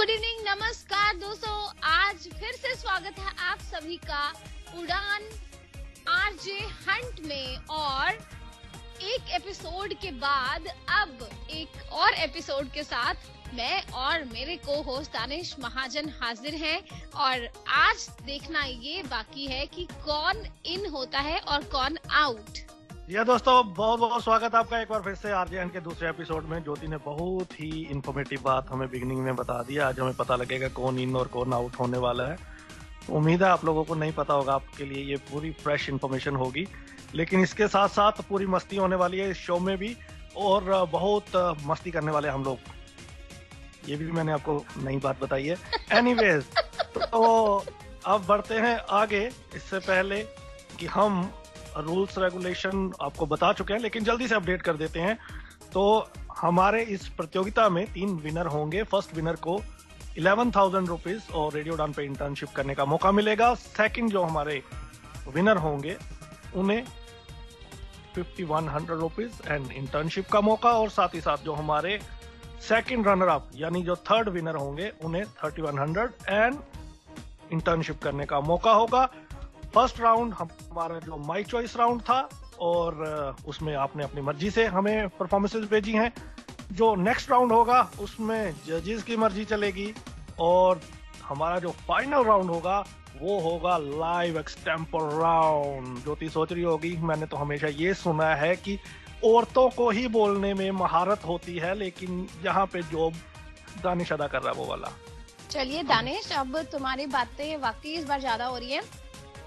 Good evening, नमस्कार दोस्तों। आज फिर से स्वागत है आप सभी का उड़ान आरजे हंट में। और एक एपिसोड के बाद अब एक और एपिसोड के साथ मैं और मेरे को होस्ट दानिश महाजन हाजिर हैं। और आज देखना ये बाकी है कि कौन इन होता है और कौन आउट। ये दोस्तों बहुत बहुत स्वागत आपका एक बार फिर से आरजेएन के दूसरे एपिसोड में। ज्योति ने बहुत ही इंफॉर्मेटिव बात हमें बिगिनिंग में बता दिया। आज हमें पता लगेगा कौन इन और कौन आउट होने वाला है। उम्मीद है आप लोगों को नहीं पता होगा, आपके लिए ये पूरी फ्रेश इंफॉर्मेशन होगी। लेकिन इसके साथ साथ पूरी मस्ती होने वाली है इस शो में भी, और बहुत मस्ती करने वाले हम लोग। ये भी मैंने आपको नई बात बताई है। एनीवेज, तो अब बढ़ते हैं आगे। इससे पहले कि हम रूल्स रेगुलेशन आपको बता चुके हैं, लेकिन जल्दी से अपडेट कर देते हैं। तो हमारे इस प्रतियोगिता में 3 विनर होंगे। फर्स्ट विनर को 11,000 रुपीज और रेडियो उड़ान पे इंटर्नशिप करने का मौका मिलेगा। सेकंड जो हमारे विनर होंगे उन्हें 5,100 रुपीज एंड इंटर्नशिप का मौका। और साथ ही साथ जो हमारे सेकंड रनर अप यानी जो थर्ड विनर होंगे उन्हें 3,100 एंड इंटर्नशिप करने का मौका होगा। फर्स्ट राउंड हमारा जो माई चॉइस राउंड था, और उसमें आपने अपनी मर्जी से हमें परफॉर्मेंसेस भेजी हैं। जो नेक्स्ट राउंड होगा उसमें जजेस की मर्जी चलेगी। और हमारा जो फाइनल राउंड होगा वो होगा लाइव एक्सटेम्पर राउंड। ज्योति सोच रही होगी, मैंने तो हमेशा ये सुना है कि औरतों को ही बोलने में महारत होती है, लेकिन यहाँ पे जो दानिश अदा कर रहा है वो वाला। चलिए दानिश, अब तुम्हारी बातें वाकई इस बार ज्यादा हो रही है।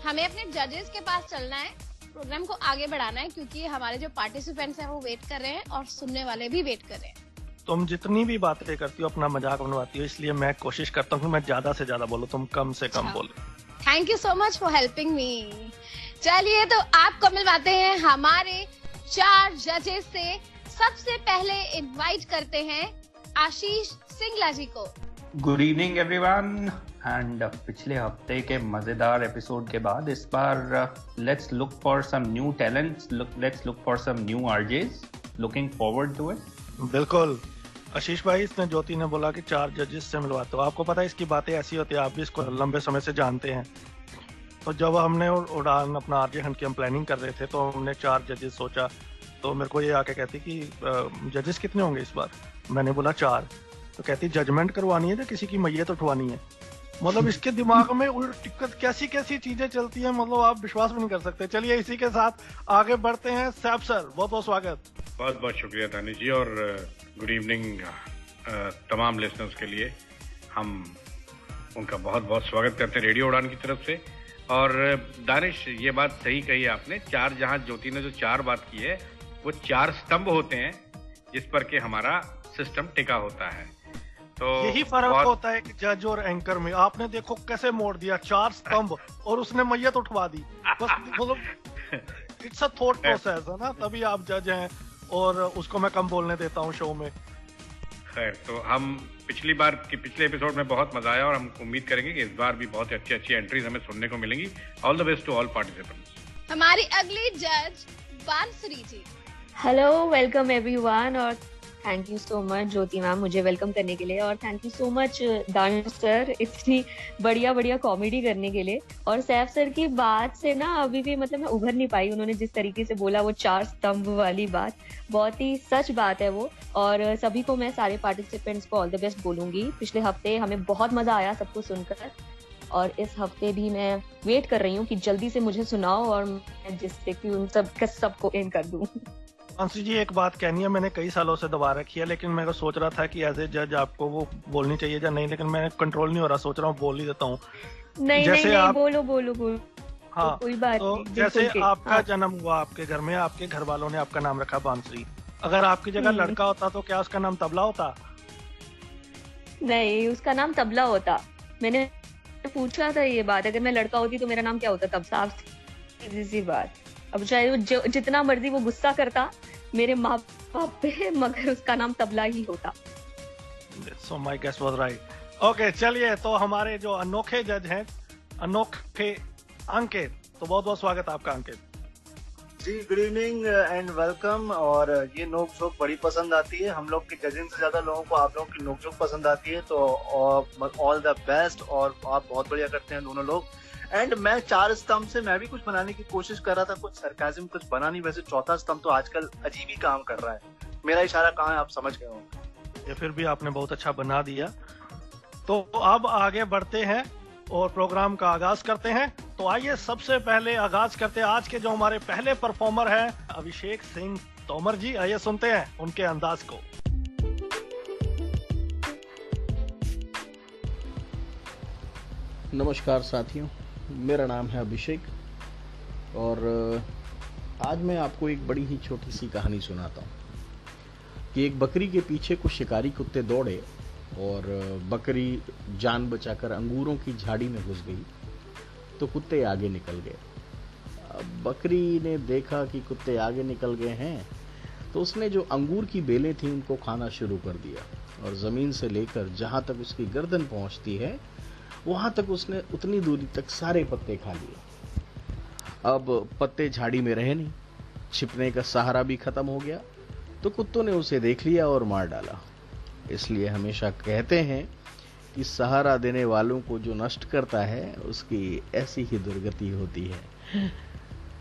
हमें अपने जजेस के पास चलना है, प्रोग्राम को आगे बढ़ाना है, क्योंकि हमारे जो पार्टिसिपेंट्स हैं वो वेट कर रहे हैं और सुनने वाले भी वेट कर रहे हैं। तुम जितनी भी बातें करती हो अपना मजाक बनवाती हो, इसलिए मैं कोशिश करता हूँ कि मैं ज्यादा से ज्यादा बोलूं, तुम कम से कम बोलो। Thank you so much for helping me. चलिए तो आपको मिलवाते हैं हमारे 4 जजेस से। सबसे पहले इनवाइट करते हैं आशीष सिंगला जी को। Good evening everyone. एंड पिछले हफ्ते के मजेदार एपिसोड के बाद इस बार let's look for some new talents, let's look for some new RJs. Looking forward to it. बिल्कुल आशीष भाई, इसने ज्योति ने बोला कि 4 जजेस से मिलवाते हो। आपको पता है इसकी बातें ऐसी होती है, आप भी इसको लंबे समय से जानते हैं। तो जब हमने उड़ान अपना आरजे हंट की हम प्लानिंग कर रहे थे तो हमने 4 जजेस सोचा। तो मेरे को ये आके कहती कि जजेस कितने होंगे इस बार। मैंने बोला 4। तो कहती जजमेंट करवानी है या किसी की मैयत उठवानी है। मतलब इसके दिमाग में उल्ट कैसी कैसी चीजें चलती हैं, मतलब आप विश्वास भी नहीं कर सकते। चलिए इसी के साथ आगे बढ़ते हैं। सैफ सर, बहुत बहुत स्वागत। बहुत बहुत शुक्रिया दानिश जी, और गुड इवनिंग तमाम लिसनर्स के लिए। हम उनका बहुत बहुत स्वागत करते हैं रेडियो उड़ान की तरफ से। और दानिश, ये बात सही कही आपने। 4 जहां ज्योति ने जो 4 बात की है वो 4 स्तंभ होते हैं जिस पर के हमारा सिस्टम टिका होता है। तो यही फर्क होता है कि जज और एंकर में। आपने देखो कैसे मोड़ दिया 4 स्तंभ और उसने मैयत उठवा दी। बस मतलब इट्स अ थॉट प्रोसेस है ना, तभी आप जज हैं और उसको मैं कम बोलने देता हूँ शो में। खैर, तो हम पिछले एपिसोड में बहुत मजा आया और हम उम्मीद करेंगे कि इस बार भी बहुत अच्छी अच्छी एंट्रीज हमें सुनने को मिलेंगी। All the best to all participants. हमारी अगली जज Bansuri ji. Hello, welcome everyone. और thank you so much Jyoti ma'am मुझे वेलकम करने के लिए, और thank you so much Danish sir इतनी बढ़िया कॉमेडी करने के लिए। और सैफ सर की बात से ना अभी भी मतलब मैं उभर नहीं पाई। उन्होंने जिस तरीके से बोला वो 4 स्तंभ वाली बात, बहुत ही सच बात है वो। और सभी को मैं, सारे पार्टिसिपेंट्स को ऑल द बेस्ट बोलूंगी। पिछले हफ्ते हमें बहुत मजा आया सबको सुनकर, और इस हफ्ते भी मैं वेट कर रही हूँ कि जल्दी से मुझे सुनाओ और मैं जिससे कि उन सबको इन कर दूं। अंशु जी, एक बात कहनी है, मैंने कई सालों से दबा रखी है, लेकिन मैं सोच रहा था कि एज ए जज आपको वो बोलनी चाहिए या नहीं, लेकिन मैं कंट्रोल नहीं हो रहा। सोच रहा हूँ बोल ही देता हूँ। नहीं, आप बोलो। हाँ, कोई बात तो नहीं। जैसे आपका जन्म हुआ आपके घर में, आपके घर वालों ने आपका नाम रखा बांसुरी। अगर आपकी जगह लड़का होता तो क्या उसका नाम तबला होता? नहीं, उसका नाम तबला होता। मैंने पूछा था ये बात, अगर मैं लड़का होती तो मेरा नाम क्या होता? तब साफ सीधी सी बात। अब चाहे वो जितना मर्जी वो गुस्सा करता मेरे माँ बाप पे, मगर उसका नाम तबला ही होता। So my guess was right. Okay, चलिए तो हमारे जो अनोखे जज हैं, अनोखे अंकित, तो बहुत बहुत स्वागत आपका अंकित। जी गुड इवनिंग एंड वेलकम। और ये नोक झोंक बड़ी पसंद आती है, हम लोग की जजिंग से ज्यादा लोगों को आप लोगों की नोक झोंक पसंद आती है, तो ऑल द बेस्ट। और आप बहुत बढ़िया करते हैं दोनों लोग। एंड मैं 4 स्तंभ से मैं भी कुछ बनाने की कोशिश कर रहा था, कुछ सरकाज़म कुछ बना नहीं। वैसे चौथा स्तंभ तो आजकल अजीब ही काम कर रहा है। मेरा इशारा कहाँ है आप समझ गए होंगे। ये फिर भी आपने बहुत अच्छा बना दिया। तो अब आगे बढ़ते हैं और प्रोग्राम का आगाज करते हैं। तो आइए सबसे पहले आगाज करते हैं आज के जो हमारे पहले परफॉर्मर हैं अभिषेक सिंह तोमर जी। आइए सुनते हैं उनके अंदाज को। नमस्कार साथियों, मेरा नाम है अभिषेक और आज मैं आपको एक बड़ी ही छोटी सी कहानी सुनाता हूँ कि एक बकरी के पीछे कुछ शिकारी कुत्ते दौड़े और बकरी जान बचाकर अंगूरों की झाड़ी में घुस गई तो कुत्ते आगे निकल गए। अब बकरी ने देखा कि कुत्ते आगे निकल गए हैं तो उसने जो अंगूर की बेलें थी उनको खाना शुरू कर दिया और ज़मीन से लेकर जहाँ तक उसकी गर्दन पहुँचती है वहाँ तक उसने उतनी दूरी तक सारे पत्ते खा लिए। अब पत्ते झाड़ी में रहे नहीं, छिपने का सहारा भी खत्म हो गया तो कुत्तों ने उसे देख लिया और मार डाला। इसलिए हमेशा कहते हैं कि सहारा देने वालों को जो नष्ट करता है उसकी ऐसी ही दुर्गति होती है।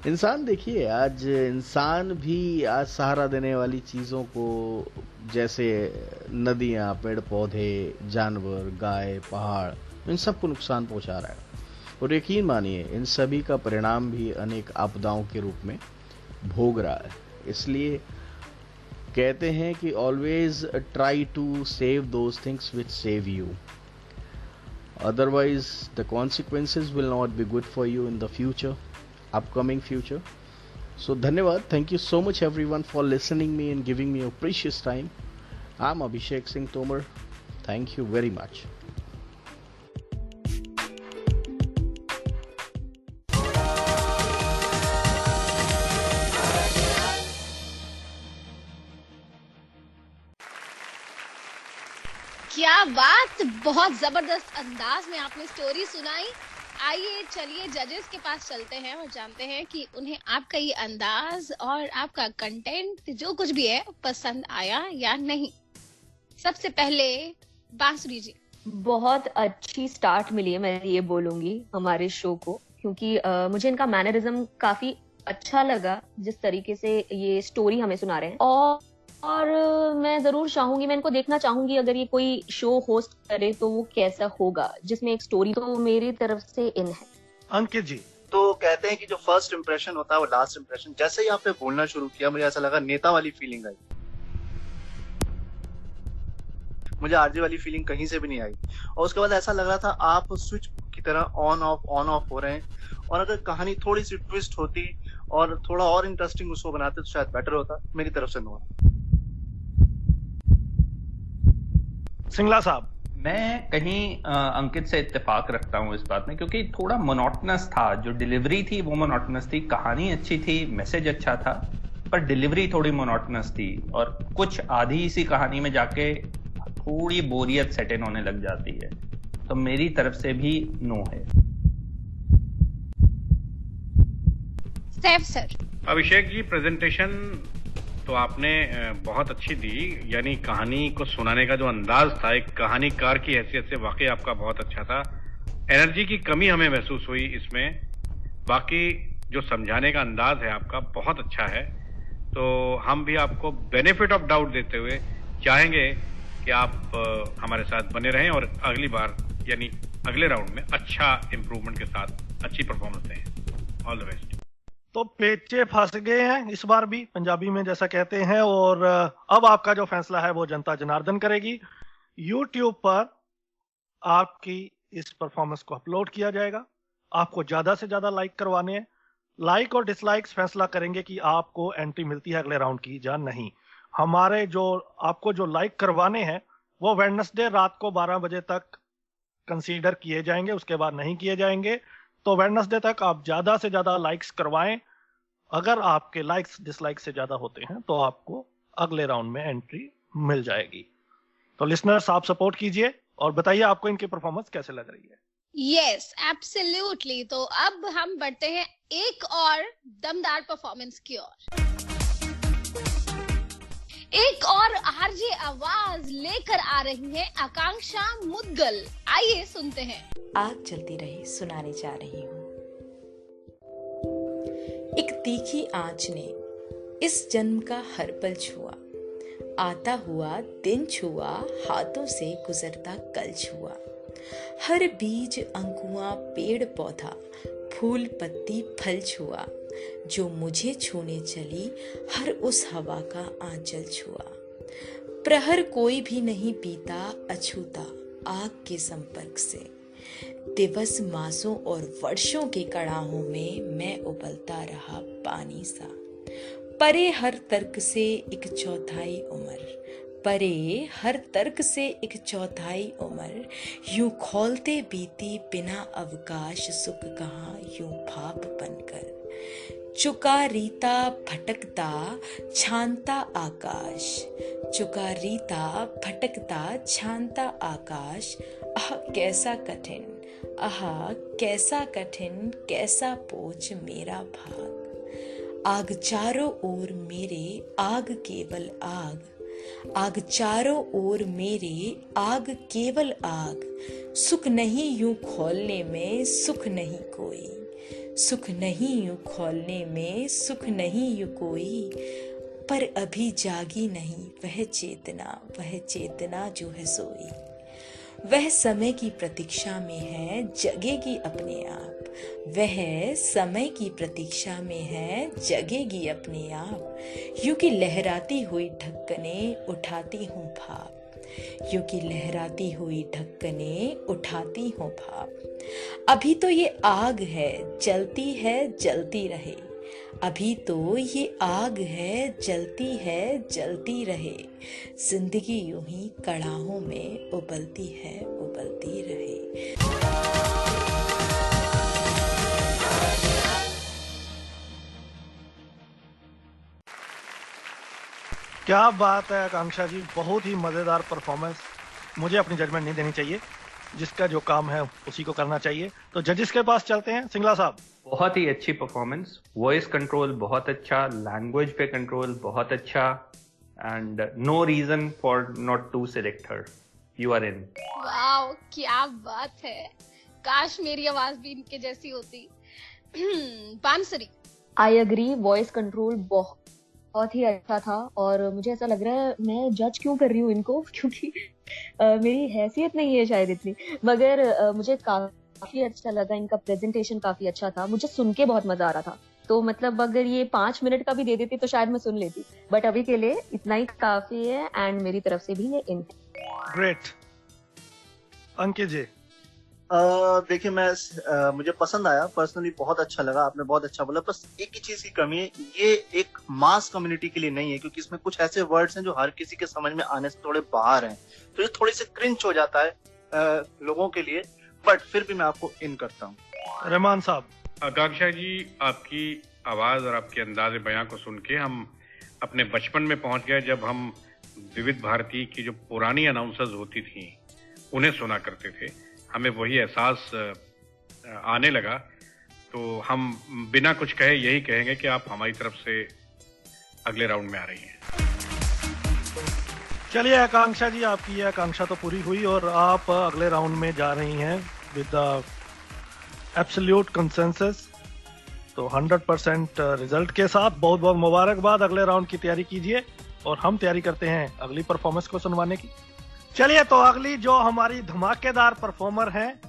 इंसान देखिए, आज इंसान भी आज सहारा देने वाली चीज़ों को जैसे नदियाँ, पेड़ पौधे, जानवर, गाय, पहाड़, इन सबको नुकसान पहुंचा रहा है। और यकीन मानिए इन सभी का परिणाम भी अनेक आपदाओं के रूप में भोग रहा है। इसलिए कहते हैं कि always try to save those things which save you, otherwise the consequences will not be good for you in the future, upcoming future. So धन्यवाद, thank you so much everyone for listening me and giving me your precious time. I am Abhishek Singh Tomar, thank you very much. क्या बात, बहुत जबरदस्त अंदाज में आपने story सुनाई। आइए चलिए जजेस के पास चलते हैं और जानते हैं कि उन्हें आपका ये अंदाज और आपका कंटेंट जो कुछ भी है पसंद आया या नहीं। सबसे पहले बांसुरी जी। बहुत अच्छी स्टार्ट मिली है, मैं ये बोलूंगी हमारे शो को, क्योंकि मुझे इनका मैनरिज्म काफी अच्छा लगा जिस तरीके से ये स्टोरी हमें सुना रहे हैं। और मैं जरूर चाहूंगी, मैं इनको देखना चाहूंगी अगर ये कोई शो होस्ट करे तो वो कैसा होगा जिसमें एक स्टोरी। तो मेरी तरफ से इन है। अंकित जी। तो कहते हैं कि जो फर्स्ट इंप्रेशन होता है वो लास्ट इंप्रेशन। जैसे ही आपने बोलना शुरू किया मुझे ऐसा लगा नेता वाली फीलिंग आई, मुझे आरजे वाली फीलिंग कहीं से भी नहीं आई। और उसके बाद ऐसा लग रहा था आप स्विच की तरह ऑन ऑफ हो रहे हैं। और अगर कहानी थोड़ी सी ट्विस्ट होती और थोड़ा और इंटरेस्टिंग उसको बनाते तो शायद बेटर होता। मेरी तरफ से नो। सिंगला साहब। मैं कहीं अंकित से इत्तेफाक रखता हूं इस बात में, क्योंकि थोड़ा मोनोटनस था। जो डिलीवरी थी वो मोनोटनस थी, कहानी अच्छी थी, मैसेज अच्छा था, पर डिलीवरी थोड़ी मोनोटनस थी और कुछ आधी सी कहानी में जाके थोड़ी बोरियत सेट इन होने लग जाती है। तो मेरी तरफ से भी नो है। सैफ सर। अभिषेक जी, प्रेजेंटेशन तो आपने बहुत अच्छी दी, यानी कहानी को सुनाने का जो अंदाज था एक कहानीकार की हैसियत से वाकई आपका बहुत अच्छा था। एनर्जी की कमी हमें महसूस हुई इसमें, बाकी जो समझाने का अंदाज है आपका बहुत अच्छा है। तो हम भी आपको बेनिफिट ऑफ डाउट देते हुए चाहेंगे कि आप हमारे साथ बने रहें और अगली बार यानी अगले राउंड में अच्छा इंप्रूवमेंट के साथ अच्छी परफॉर्मेंस दें। All the best. तो पेचे फंस गए हैं इस बार भी, पंजाबी में जैसा कहते हैं। और अब आपका जो फैसला है वो जनता जनार्दन करेगी। YouTube पर आपकी इस परफॉर्मेंस को अपलोड किया जाएगा। आपको ज्यादा से ज्यादा लाइक करवाने हैं। लाइक और डिसलाइक्स फैसला करेंगे कि आपको एंट्री मिलती है अगले राउंड की या नहीं। हमारे जो आपको जो लाइक करवाने हैं वो वेडनेसडे रात को 12 बजे तक कंसीडर किए जाएंगे, उसके बाद नहीं किए जाएंगे। तो वेडनेसडे तक आप ज्यादा से ज्यादा लाइक्स करवाएं। अगर आपके लाइक्स डिसलाइक्स से ज्यादा होते हैं तो आपको अगले राउंड में एंट्री मिल जाएगी। तो लिसनर्स आप सपोर्ट कीजिए और बताइए आपको इनकी परफॉर्मेंस कैसे लग रही है। Yes absolutely. तो अब हम बढ़ते हैं एक और दमदार परफॉर्मेंस की ओर। एक और आरजे आवाज लेकर आ रही है आकांक्षा मुद्गल। आइए सुनते हैं। आग जलती रही सुनाने जा रही हूँ। एक तीखी आंच ने इस जन्म का हर पल छुआ, आता हुआ दिन छुआ, हाथों से गुजरता कल छुआ। हर बीज अंकुआ पेड़ पौधा फूल पत्ती फल छुआ, जो मुझे छूने चली हर उस हवा का आंचल छुआ। प्रहर कोई भी नहीं बीता अछूता आग के संपर्क से, दिवस मासों और वर्षों के कड़ाहों में मैं उबलता रहा पानी सा। परे हर तर्क से एक चौथाई उम्र, परे हर तर्क से एक चौथाई उम्र, यूं खौलते बीती बिना अवकाश सुख कहाँ यूं भाप बनकर। चुका रीता भटकता छानता आकाश, चुका रीता भटकता छानता आकाश। आह कैसा कठिन, आह कैसा कठिन, कैसा पोच मेरा भाग। आग चारों ओर मेरे, आग केवल आग, आग चारों ओर मेरे, आग केवल आग। सुख नहीं यूं खोलने में, सुख नहीं कोई, सुख नहीं यूं खोलने में, सुख नहीं यूं कोई। पर अभी जागी नहीं वह चेतना जो है सोई। वह समय की प्रतीक्षा में है, जगेगी अपने आप। वह समय की प्रतीक्षा में है, जगेगी अपने आप। यूं कि लहराती हुई ढक्कने उठाती हूँ भाप, यूं कि लहराती हुई ढक्कने उठाती हूँ भाप। अभी तो ये आग है जलती है जलती रहे, अभी तो ये आग है जलती रहे। जिंदगी यूं ही कड़ाहों में उबलती है उबलती रहे। क्या बात है आकांक्षा जी, बहुत ही मजेदार परफॉर्मेंस। मुझे अपनी जजमेंट नहीं देनी चाहिए, जिसका जो काम है उसी को करना चाहिए। तो जजेस के पास चलते हैं। सिंगला साहब, बहुत ही अच्छी परफॉर्मेंस, वॉइस कंट्रोल बहुत अच्छा, लैंग्वेज पे कंट्रोल बहुत अच्छा, and no reason for not to select her. You are in. Wow क्या बात है, काश मेरी आवाज भी इनके जैसी होती। बांसुरी, आई एग्री, वॉइस कंट्रोल बहुत ही अच्छा था। और मुझे ऐसा लग रहा है मैं जज क्यों कर रही हूँ इनको, क्योंकि मेरी हैसियत नहीं है शायद इतनी, मगर मुझे काफी अच्छा लगा। इनका प्रेजेंटेशन काफी अच्छा था, मुझे सुन के बहुत मजा आ रहा था। तो मतलब अगर ये 5 मिनट का भी दे देती तो शायद मैं सुन लेती, बट अभी के लिए इतना ही काफी है। एंड मेरी तरफ से भी ये इन। ग्रेट। अंकित जी, देखिए मुझे पसंद आया, पर्सनली बहुत अच्छा लगा, आपने बहुत अच्छा बोला। बस एक ही चीज की कमी है, ये एक मास कम्युनिटी के लिए नहीं है, क्योंकि इसमें कुछ ऐसे वर्ड्स हैं जो हर किसी के समझ में आने से थोड़े बाहर हैं, तो ये थोड़ी सी क्रिंच हो जाता है लोगों के लिए, बट फिर भी मैं आपको इन करता हूँ। रहमान साहब। आकांक्षा जी, आपकी आवाज और आपके अंदाज़े बयां को सुन के हम अपने बचपन में पहुंच गए, जब हम विविध भारती की जो पुरानी अनाउंसर्स होती थी उन्हें सुना करते थे। हमें वही एहसास आने लगा, तो हम बिना कुछ कहे यही कहेंगे कि आप हमारी तरफ से अगले राउंड में आ रही हैं। चलिए आकांक्षा जी, आपकी ये आकांक्षा तो पूरी हुई और आप अगले राउंड में जा रही हैं विद द एब्सोल्यूट कंसेंसस। तो 100% रिजल्ट के साथ बहुत बहुत मुबारकबाद। अगले राउंड की तैयारी कीजिए और हम तैयारी करते हैं अगली परफॉर्मेंस को सुनवाने की। चलिए, तो अगली जो हमारी धमाकेदार परफॉर्मर हैं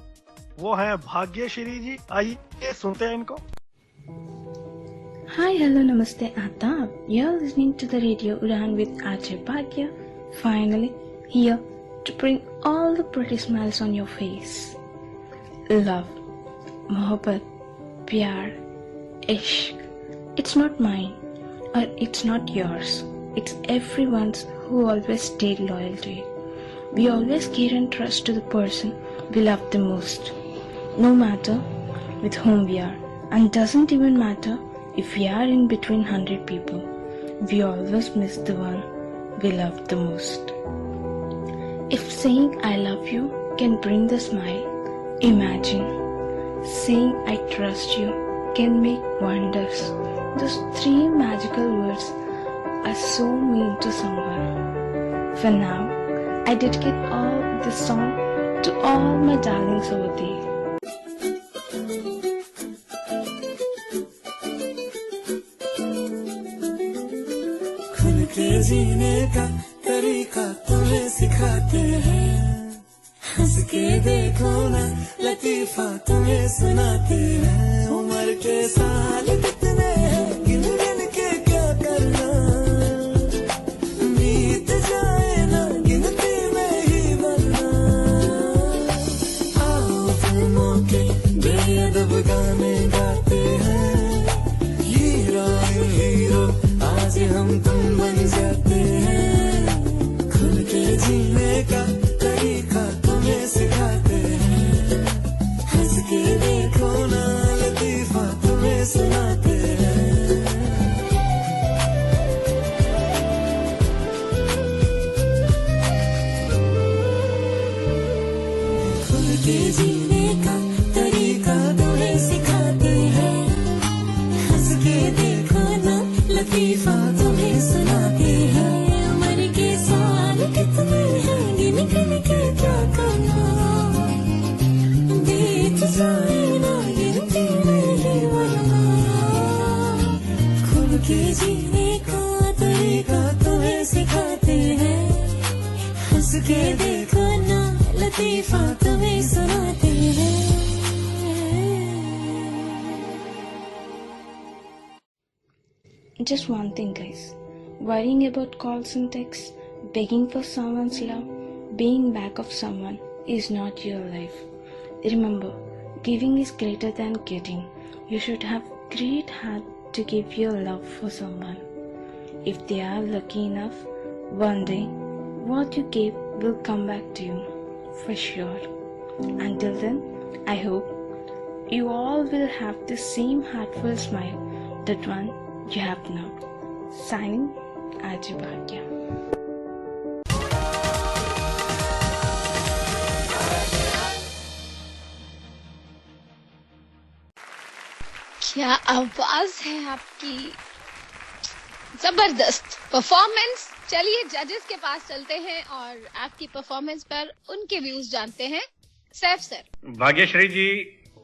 वो हैं भाग्यश्री जी। आइए सुनते हैं इनको। Hi, hello, namaste, Adab. You're listening to the Radio Udan with RJ Bhagya. Finally, here to bring all the pretty smiles on your face. Love, mohabbat, pyar, ishq. It's not mine or it's not yours. It's everyone's who always stayed loyal to it. We always care and trust to the person we love the most, no matter with whom we are, and doesn't even matter if we are in between 100 people. We always miss the one we love the most. If saying I love you can bring the smile, Imagine saying I trust you can make wonders. Those 3 magical words are so mean to someone. For now, I dedicate all this song to all my darlings over there. खुल के जीने का तरीका तुम्हें सिखाते हैं, हंस के देखो ना लतीफा तुम्हें सुनाते हैं। उम्र के साल कितने हैं गिन गिन के क्या करना, बीत जाए ना गिनती में ही बनना। आओ फिल्मों के बेअदब गाने गाते हैं, हीरो हीरो आज हम तुम बन जाते हैं। खुल के जीने का तरीका तुम्हें सिखाते हैं, हंस के देखो ना लतीफा तुम्हें सुनाते हैं। खुल के जीने का तरीका तुम्हें सिखाते हैं, हंस के देखो ना लतीफा तुम्हें सुनाते हैं। उम्र के साल कितने हैं गिन गिन के क्या करना, बीत जाए ना गिनती में ही बनना। खुल के जीने का तरीका तुम्हें सिखाते हैं, हंस के देखो ना लतीफा तुम्हें सुनाते हैं। Just one thing, guys. Worrying about calls and texts, begging for someone's love, being back of someone is not your life. Remember, giving is greater than getting. You should have great heart to give your love for someone. If they are lucky enough, one day what you gave will come back to you, for sure. Until then, I hope you all will have the same heartful smile, that one you have now. Signing, Aji Bhagya. क्या आवाज है आपकी, जबरदस्त performance. चलिए जजेस के पास चलते हैं और आपकी परफॉर्मेंस पर उनके व्यूज जानते हैं। सैफ सर। भाग्यश्री जी,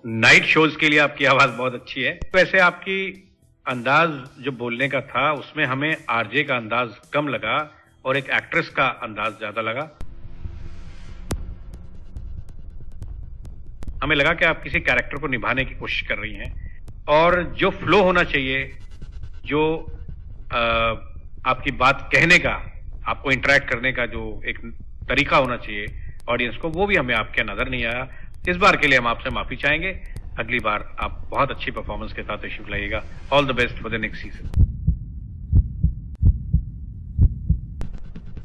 नाइट शोज के लिए आपकी आवाज बहुत अच्छी है। वैसे आपकी अंदाज जो बोलने का था उसमें हमें आरजे का अंदाज कम लगा और एक एक्ट्रेस का अंदाज ज्यादा लगा। हमें लगा कि आप किसी कैरेक्टर को निभाने की कोशिश कर रही हैं और जो फ्लो होना चाहिए, जो आपकी बात कहने का, आपको इंटरेक्ट करने का जो एक तरीका होना चाहिए ऑडियंस को, वो भी हमें आपके नजर नहीं आया। इस बार के लिए हम आपसे माफी चाहेंगे। अगली बार आप बहुत अच्छी परफॉर्मेंस के साथ तशरीफ लाइएगा। All the best for the next season.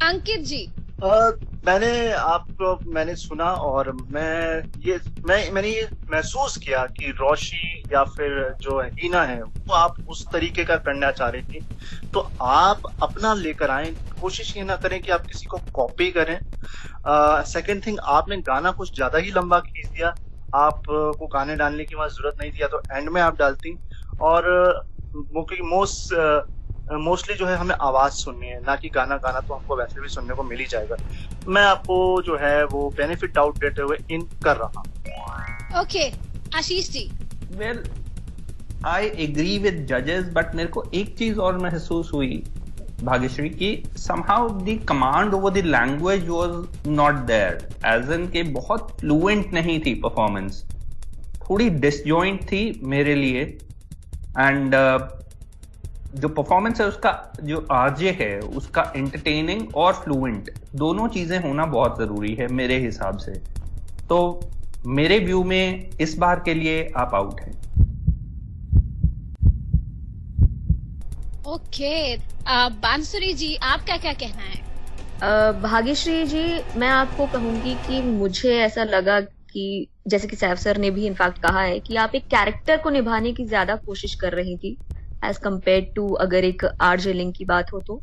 Ankit ji. मैंने सुना और मैंने ये महसूस किया कि रोशी या फिर जो हीना है वो आप उस तरीके का करना चाह रही थी, तो आप अपना लेकर आए। कोशिश ये ना करें कि आप किसी को कॉपी करें। सेकंड थिंग, आपने गाना कुछ ज्यादा ही लंबा खींच दिया। आपको गाने डालने की वहां जरूरत नहीं थी, या तो एंड में आप डालती। और मोस्टली जो है हमें आवाज सुननी है, ना कि गाना। गाना तो हमको वैसे भी सुनने को मिल ही जाएगा। मैं आपको जो है वो बेनिफिट डाउट देते हुए इन कर रहा हूँ। Okay, Ashish ji. Well, I agree with जजेस, बट मेरे को एक चीज और महसूस हुई भाग्यश्री की, somehow the command over the language was not there, as in के बहुत fluent नहीं थी performance, थोड़ी disjoint थी मेरे लिए। and जो परफॉर्मेंस है उसका, जो आरजे है उसका एंटरटेनिंग और फ्लुएंट दोनों चीजें होना बहुत जरूरी है मेरे हिसाब से। तो मेरे व्यू में इस बार के लिए आप आउट हैं। ओके, बांसुरी जी, आपका क्या कहना है? भाग्यश्री जी, मैं आपको कहूंगी कि मुझे ऐसा लगा कि जैसे कि सैफ सर ने भी इनफैक्ट कहा है कि आप एक कैरेक्टर को निभाने की ज्यादा कोशिश कर रही थी एज कम्पेयर टू अगर एक आरजे लिंक की बात हो तो।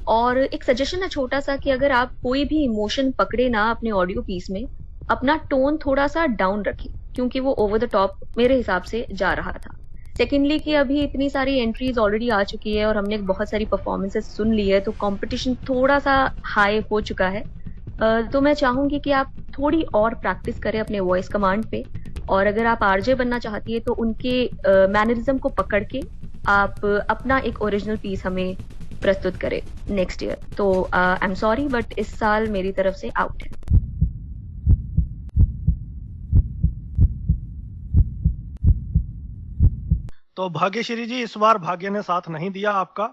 और एक सजेशन है छोटा सा कि अगर आप कोई भी इमोशन पकड़े ना अपने ऑडियो पीस में, अपना टोन थोड़ा सा डाउन रखें, क्योंकि वो ओवर द टॉप मेरे हिसाब से जा रहा था। सेकेंडली कि अभी इतनी सारी एंट्रीज ऑलरेडी आ चुकी है और हमने बहुत सारी परफॉर्मेंसेस सुन ली है, तो कंपटीशन थोड़ा सा हाई हो चुका है। तो मैं चाहूंगी कि आप थोड़ी और प्रैक्टिस करें अपने वॉइस कमांड पे, और अगर आप आरजे बनना चाहती है तो उनके मैनरिज्म को पकड़ के आप अपना एक ओरिजिनल पीस हमें प्रस्तुत करें नेक्स्ट ईयर। तो आई एम सॉरी बट इस साल मेरी तरफ से आउट है। तो भाग्यश्री जी, इस बार भाग्य ने साथ नहीं दिया आपका,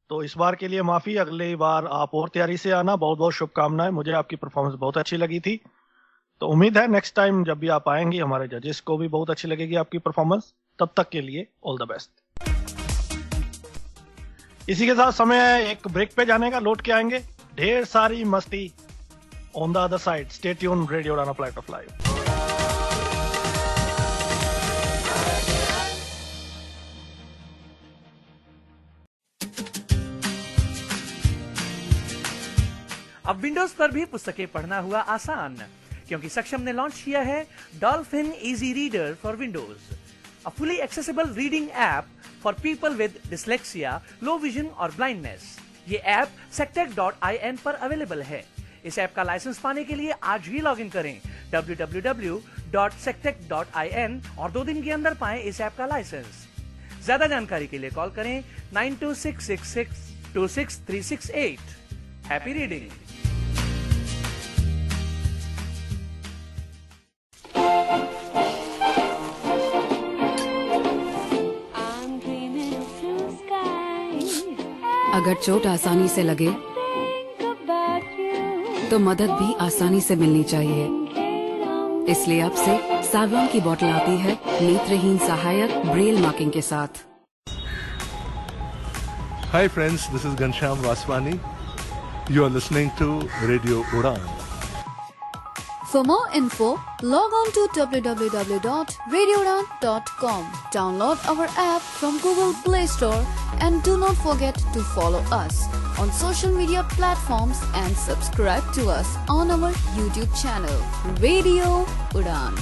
तो इस बार के लिए माफी। अगली बार आप और तैयारी से आना। बहुत बहुत शुभकामनाएं। मुझे आपकी परफॉर्मेंस बहुत अच्छी लगी थी, तो उम्मीद है नेक्स्ट टाइम जब भी आप आएंगी हमारे जजेस को भी बहुत अच्छी लगेगी आपकी परफॉर्मेंस। तब तक के लिए ऑल द बेस्ट। इसी के साथ समय है एक ब्रेक पे जाने का। लौट के आएंगे ढेर सारी मस्ती on the other side. Stay tune, radio उड़ान फ्लाइट ऑफ लाइफ। अब विंडोज पर भी पुस्तकें पढ़ना हुआ आसान, क्योंकि सक्षम ने लॉन्च किया है dolphin easy reader for Windows, a fully accessible reading app for people with dyslexia, low vision और ब्लाइंडनेस। ये ऐप sectec.in पर अवेलेबल है। इस ऐप का लाइसेंस पाने के लिए आज ही लॉग इन करें www.sectec.in और 2 दिन के अंदर पाएं इस ऐप का लाइसेंस। ज्यादा जानकारी के लिए कॉल करें 9266626368। Happy reading. अगर चोट आसानी से लगे तो मदद भी आसानी से मिलनी चाहिए। इसलिए अब से सागवान की बोतल आती है नेत्रहीन सहायक ब्रेल मार्किंग के साथ। Hi friends, this is Ghanshyam Vaswani. You are listening to Radio Udan. For more info, log on to www.radioudan.com. Download our app from Google Play Store and do not forget to follow us on social media platforms and subscribe to us on our YouTube channel, Radio Udan.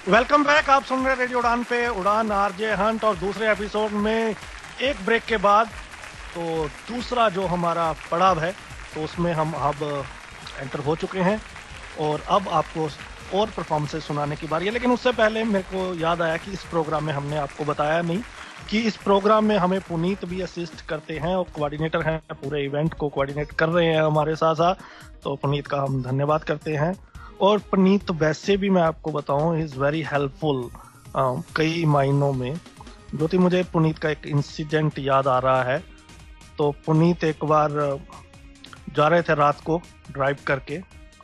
Welcome back. आप सुन रहे radio उड़ान पे उड़ान RJ Hunt, और दूसरे episode में एक break के बाद तो दूसरा जो हमारा पड़ाव है तो उसमें हम अब एंटर हो चुके हैं और अब आपको और परफॉर्मेंसेस सुनाने की बारी है। लेकिन उससे पहले मेरे को याद आया कि इस प्रोग्राम में हमने आपको बताया नहीं कि इस प्रोग्राम में हमें पुनीत भी असिस्ट करते हैं और कोऑर्डिनेटर हैं, पूरे इवेंट को कोऑर्डिनेट कर रहे हैं हमारे साथ साथ। तो पुनीत का हम धन्यवाद करते हैं। और पुनीत वैसे भी मैं आपको बताऊं इज वेरी हेल्पफुल कई मायनों में। जो कि मुझे पुनीत का एक इंसिडेंट याद आ रहा है। तो पुनीत एक बार जा रहे थे रात को ड्राइव करके,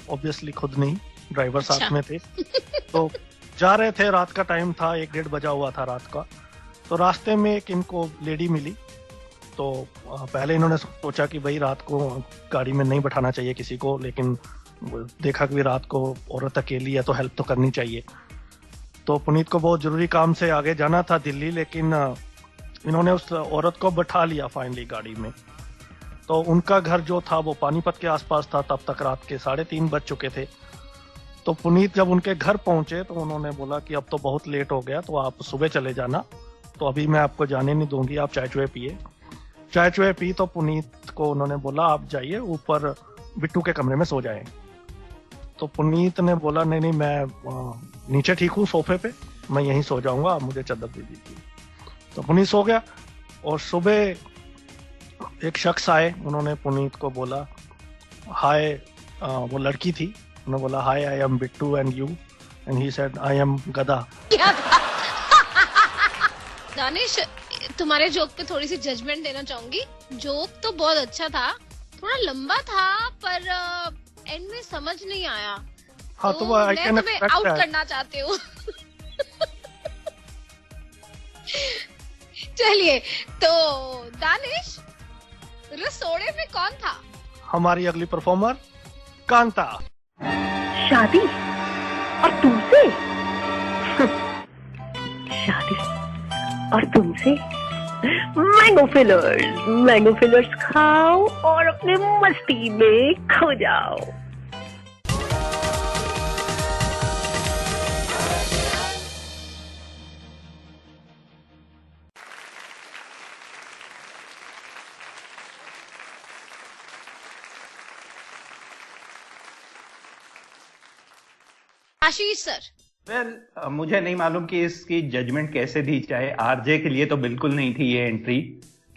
ऑब्वियसली खुद नहीं, ड्राइवर साथ में थे। तो जा रहे थे, रात का टाइम था, 1-1:30 बजा हुआ था रात का। तो रास्ते में एक इनको लेडी मिली। तो पहले इन्होंने सोचा कि भाई रात को गाड़ी में नहीं बैठाना चाहिए किसी को, लेकिन देखा कि रात को औरत अकेली है तो हेल्प तो करनी चाहिए। तो पुनीत को बहुत जरूरी काम से आगे जाना था दिल्ली, लेकिन इन्होंने उस औरत को बैठा लिया फाइनली गाड़ी में। तो उनका घर जो था वो पानीपत के आसपास था। तब तक रात के 3:30 बज चुके थे। तो पुनीत जब उनके घर पहुंचे तो उन्होंने बोला कि अब तो बहुत लेट हो गया, तो आप सुबह चले जाना, तो अभी मैं आपको जाने नहीं दूंगी, आप चाय चुए पिए। चाय चुए पी तो पुनीत को उन्होंने बोला आप जाइए ऊपर बिट्टू के कमरे में सो जाएं। तो पुनीत ने बोला नहीं मैं नीचे ठीक हूँ सोफे पे, मैं यहीं सो जाऊंगा, आप मुझे चादर दे दीजिए। तो पुनीत सो गया। और सुबह एक शख्स आए, उन्होंने पुनीत को बोला हाय, वो लड़की थी, उन्होंने बोला hi I am Bittu and you, and he said I am गधा। दानिश, तुम्हारे जोक पे थोड़ी सी जजमेंट देना चाहूंगी। जोक तो बहुत अच्छा था, थोड़ा लंबा था, पर एंड में समझ नहीं आया। हाँ, तो मैं तुम्हें आउट करना चाहती हूँ। चलिए, तो दानिश रसोड़े में कौन था? हमारी अगली परफॉर्मर कांता। शादी और तुमसे? शादी और तुमसे? मैंगो फिलर्स खाओ और अपने मस्ती में खो जाओ। आशीष सर। वेल, मुझे नहीं मालूम कि इसकी जजमेंट कैसे दी जाए। आरजे के लिए तो बिल्कुल नहीं थी ये एंट्री।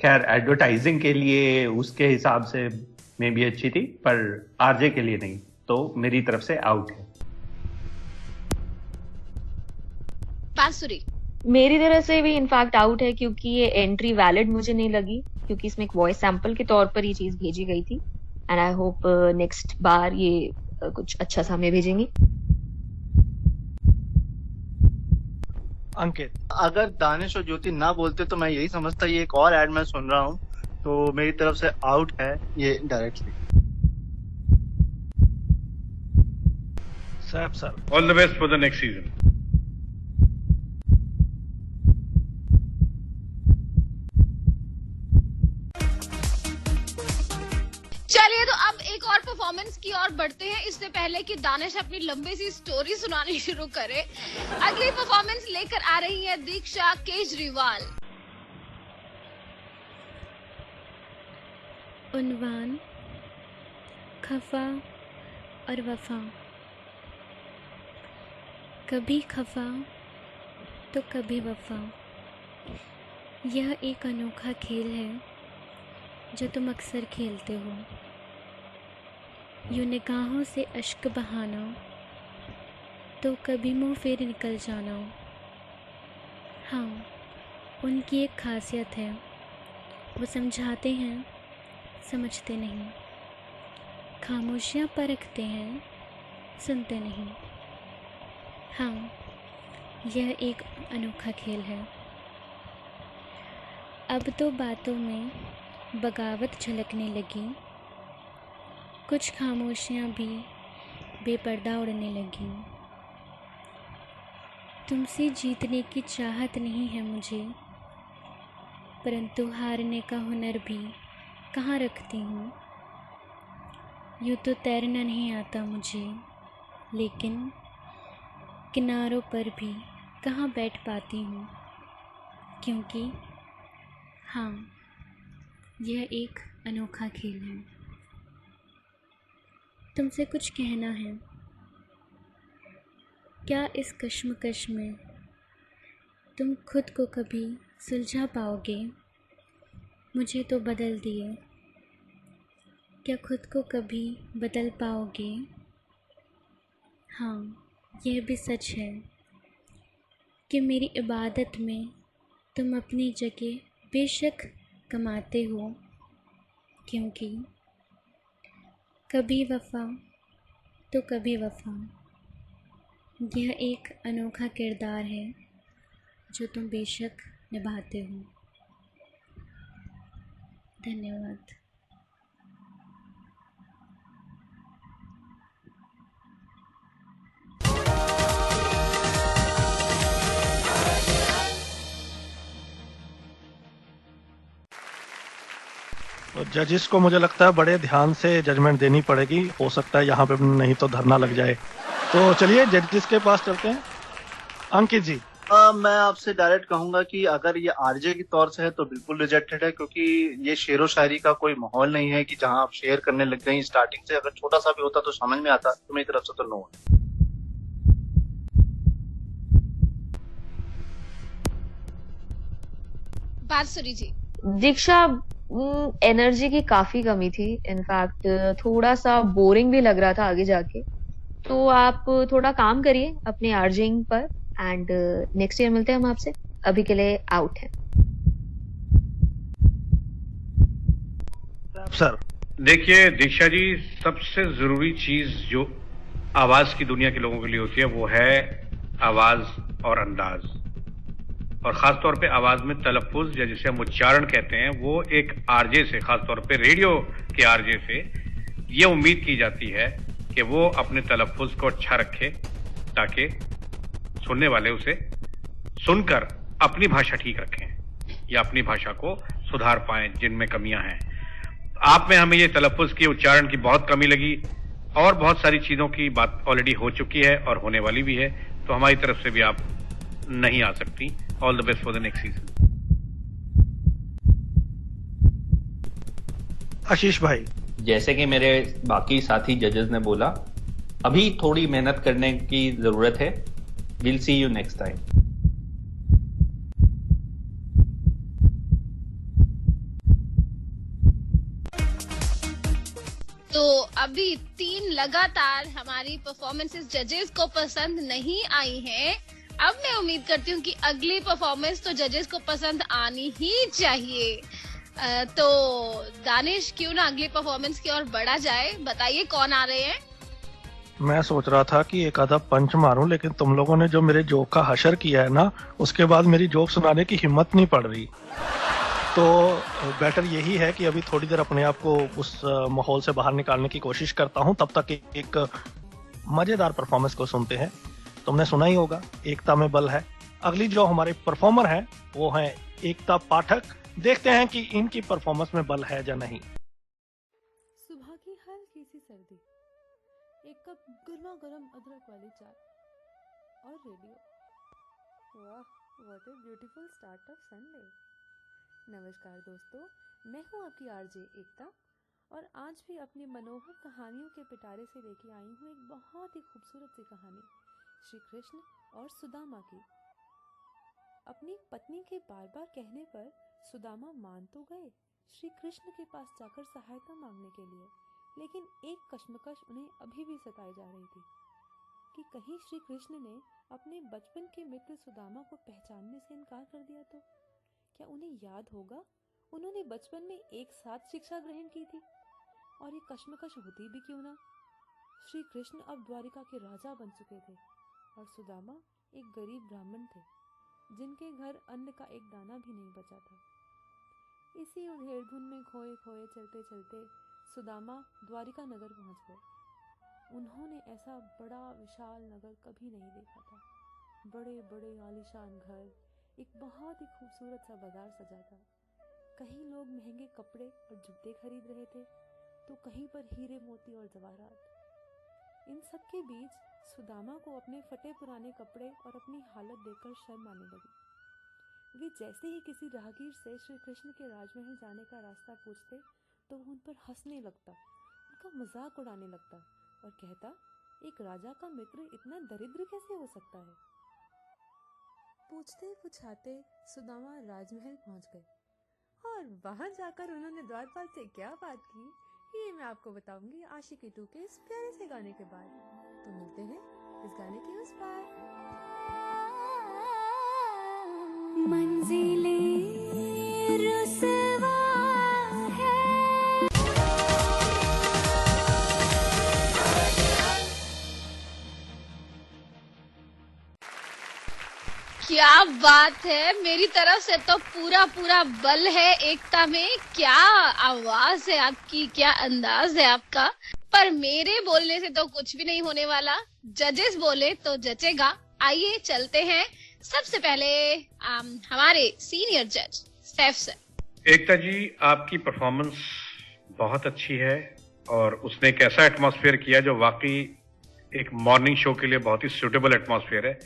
खैर, एडवर्टाइजिंग के लिए उसके हिसाब से में भी अच्छी थी, पर आरजे के लिए नहीं, तो मेरी तरफ से आउट है। बांसुरी। मेरी तरफ से भी इनफैक्ट आउट है, क्योंकि ये एंट्री वैलिड मुझे नहीं लगी, क्योंकि इसमें एक वॉइस सैंपल के तौर पर ये चीज भेजी गई थी। एंड आई होप नेक्स्ट बार ये कुछ अच्छा सा हमें भेजेंगे। अंकित। अगर दानिश और ज्योति ना बोलते तो मैं यही समझता ये एक और एड मैं सुन रहा हूँ, तो मेरी तरफ से आउट है ये directly. Saif sir. All the best for the next season. चलिए, तो अब एक और परफॉर्मेंस की ओर बढ़ते हैं। इससे पहले कि दानिश अपनी लंबी सी स्टोरी सुनानी शुरू करे, अगली परफॉर्मेंस लेकर आ रही है दीक्षा केजरीवाल। उन्वान, खफा और वफा। कभी खफा तो कभी वफा। यह एक अनोखा खेल है जो तुम अक्सर खेलते हो। यूं निगाहों से अश्क बहाना तो कभी मुंह फेर निकल जाना। हाँ, उनकी एक खासियत है, वो समझाते हैं, समझते नहीं। खामोशियाँ परखते हैं, सुनते नहीं। हाँ, यह एक अनोखा खेल है। अब तो बातों में बगावत झलकने लगी, कुछ खामोशियाँ भी बेपर्दा उड़ने लगी। तुमसे जीतने की चाहत नहीं है मुझे, परंतु हारने का हुनर भी कहाँ रखती हूँ। यूँ तो तैरना नहीं आता मुझे, लेकिन किनारों पर भी कहाँ बैठ पाती हूँ, क्योंकि हाँ, यह एक अनोखा खेल है। तुमसे कुछ कहना है। क्या इस कश्मकश में तुम खुद को कभी सुलझा पाओगे? मुझे तो बदल दिए, क्या खुद को कभी बदल पाओगे? हाँ, यह भी सच है कि मेरी इबादत में तुम अपनी जगह बेशक कमाते हो, क्योंकि कभी वफ़ा तो कभी वफ़ा। यह एक अनोखा किरदार है जो तुम बेशक निभाते हो। धन्यवाद। तो जजिस को मुझे लगता है बड़े ध्यान से जजमेंट देनी पड़ेगी, हो सकता है यहाँ पे नहीं तो धरना लग जाए। तो चलिए जजिस के पास चलते हैं। अंकित जी। मैं आपसे डायरेक्ट कहूंगा कि अगर ये आरजे की तौर से है तो बिल्कुल रिजेक्टेड है, क्योंकि ये शेरो शायरी का कोई माहौल नहीं है कि जहां आप शेयर करने लग गई स्टार्टिंग से। अगर छोटा सा भी होता तो समझ में आता, तो मेरी तरफ से तो नो है। बांसुरी जी। दीक्षा, एनर्जी की काफी कमी थी। इनफैक्ट थोड़ा सा बोरिंग भी लग रहा था आगे जाके। तो आप थोड़ा काम करिए अपने आर्जिंग पर, एंड नेक्स्ट ईयर मिलते हैं हम आपसे। अभी के लिए आउट है। सर देखिए दीक्षा जी, सबसे जरूरी चीज जो आवाज की दुनिया के लोगों के लिए होती है वो है आवाज और अंदाज। और खासतौर पे आवाज में तलफ्फुज या जिसे हम उच्चारण कहते हैं, वो एक आरजे से, खासतौर पे रेडियो के आरजे से ये उम्मीद की जाती है कि वो अपने तलफ्फुज को अच्छा रखे ताकि सुनने वाले उसे सुनकर अपनी भाषा ठीक रखें या अपनी भाषा को सुधार पाएं जिनमें कमियां हैं। आप में हमें ये तलफ्फुज की, उच्चारण की बहुत कमी लगी और बहुत सारी चीजों की बात ऑलरेडी हो चुकी है और होने वाली भी है, तो हमारी तरफ से भी आप नहीं आ सकती। All the best for the next season. Ashish भाई, जैसे कि मेरे बाकी साथी जजेस ने बोला, अभी थोड़ी मेहनत करने की जरूरत है। Will see you next time. तो अभी 3 लगातार हमारी परफॉर्मेंसेस जजेस को पसंद नहीं आई हैं। अब मैं उम्मीद करती हूँ कि अगली परफॉर्मेंस तो जजेस को पसंद आनी ही चाहिए। तो दानिश, क्यों ना अगली परफॉर्मेंस की ओर बढ़ा जाए। बताइए कौन आ रहे हैं। मैं सोच रहा था कि एक आधा पंच मारूं, लेकिन तुम लोगों ने जो मेरे जोक का हशर किया है ना, उसके बाद मेरी जोक सुनाने की हिम्मत नहीं पड़ रही। तो बेटर यही है कि अभी थोड़ी देर अपने आप को उस माहौल से बाहर निकालने की कोशिश करता हूं। तब तक एक मजेदार परफॉर्मेंस को सुनते हैं। तुमने सुना ही होगा, एकता में बल है। अगली जो हमारे परफॉर्मर हैं वो हैं एकता पाठक। देखते हैं कि इनकी परफॉर्मेंस में बल है या नहीं। सुबह की हल्की सी सर्दी, एक कप गर्मा गर्म अदरक वाली चाय और रेडियो। वाह, what a beautiful start of Sunday. नमस्कार दोस्तों, मैं हूँ आपकी आरजे एकता और आज भी अपनी मनोहर कहानियों के पिटारे से लेके आई हूँ एक बहुत ही खूबसूरत सी कहानी, श्री कृष्ण और सुदामा की। अपनी पत्नी के बार बार कहने पर सुदामा मान तो गए श्री कृष्ण के पास जाकर सहायता मांगने के लिए, लेकिन एक कश्मकश उन्हें अभी भी सताई जा रही थी कि कहीं श्री कृष्ण ने अपने बचपन के मित्र सुदामा को पहचानने से इनकार कर दिया तो क्या उन्हें याद होगा उन्होंने बचपन में एक साथ शिक्षा ग्रहण की थी। और ये कश्मकश होती भी क्यों ना, श्री कृष्ण अब द्वारिका के राजा बन चुके थे और सुदामा एक गरीब ब्राह्मण थे जिनके घर अन्न का एक दाना भी नहीं बचा था। इसी उधेड़-धुन में खोए खोए चलते चलते सुदामा द्वारिका नगर पहुंच गए। उन्होंने ऐसा बड़ा विशाल नगर कभी नहीं देखा था। बड़े बड़े आलीशान घर, एक बहुत ही खूबसूरत सा बाजार सजा था। कहीं लोग महंगे कपड़े और जूते खरीद रहे थे तो कहीं पर हीरे मोती और जवाहरात। इन सब के बीच सुदामा को अपने फटे पुराने कपड़े और अपनी हालत देखकर शर्म आने लगी। वे जैसे ही किसी राहगीर से श्री कृष्ण के राजमहल जाने का रास्ता पूछते तो वो उन पर हंसने लगता, उनका मजाक उड़ाने लगता और कहता, एक राजा का मित्र इतना दरिद्र कैसे हो सकता है। पूछते पूछाते सुदामा राजमहल पहुंच गए और वहां जाकर उन्होंने द्वारपाल से क्या बात की ये मैं आपको बताऊंगी आशिकी 2 के इस प्यारे से गाने के बाद। तो मिलते हैं इस गाने के उस पार। मंजिले रुसवा है। क्या बात है, मेरी तरफ से तो पूरा पूरा बल है एकता में। क्या आवाज है आपकी, क्या अंदाज है आपका। पर मेरे बोलने से तो कुछ भी नहीं होने वाला, जजेस बोले तो जचेगा। आइए चलते हैं। सबसे पहले हमारे सीनियर जज सैफ सर। एकता जी, आपकी परफॉर्मेंस बहुत अच्छी है और उसने एक ऐसा एटमॉस्फेयर किया जो वाकई एक मॉर्निंग शो के लिए बहुत ही सूटेबल एटमॉस्फेयर है।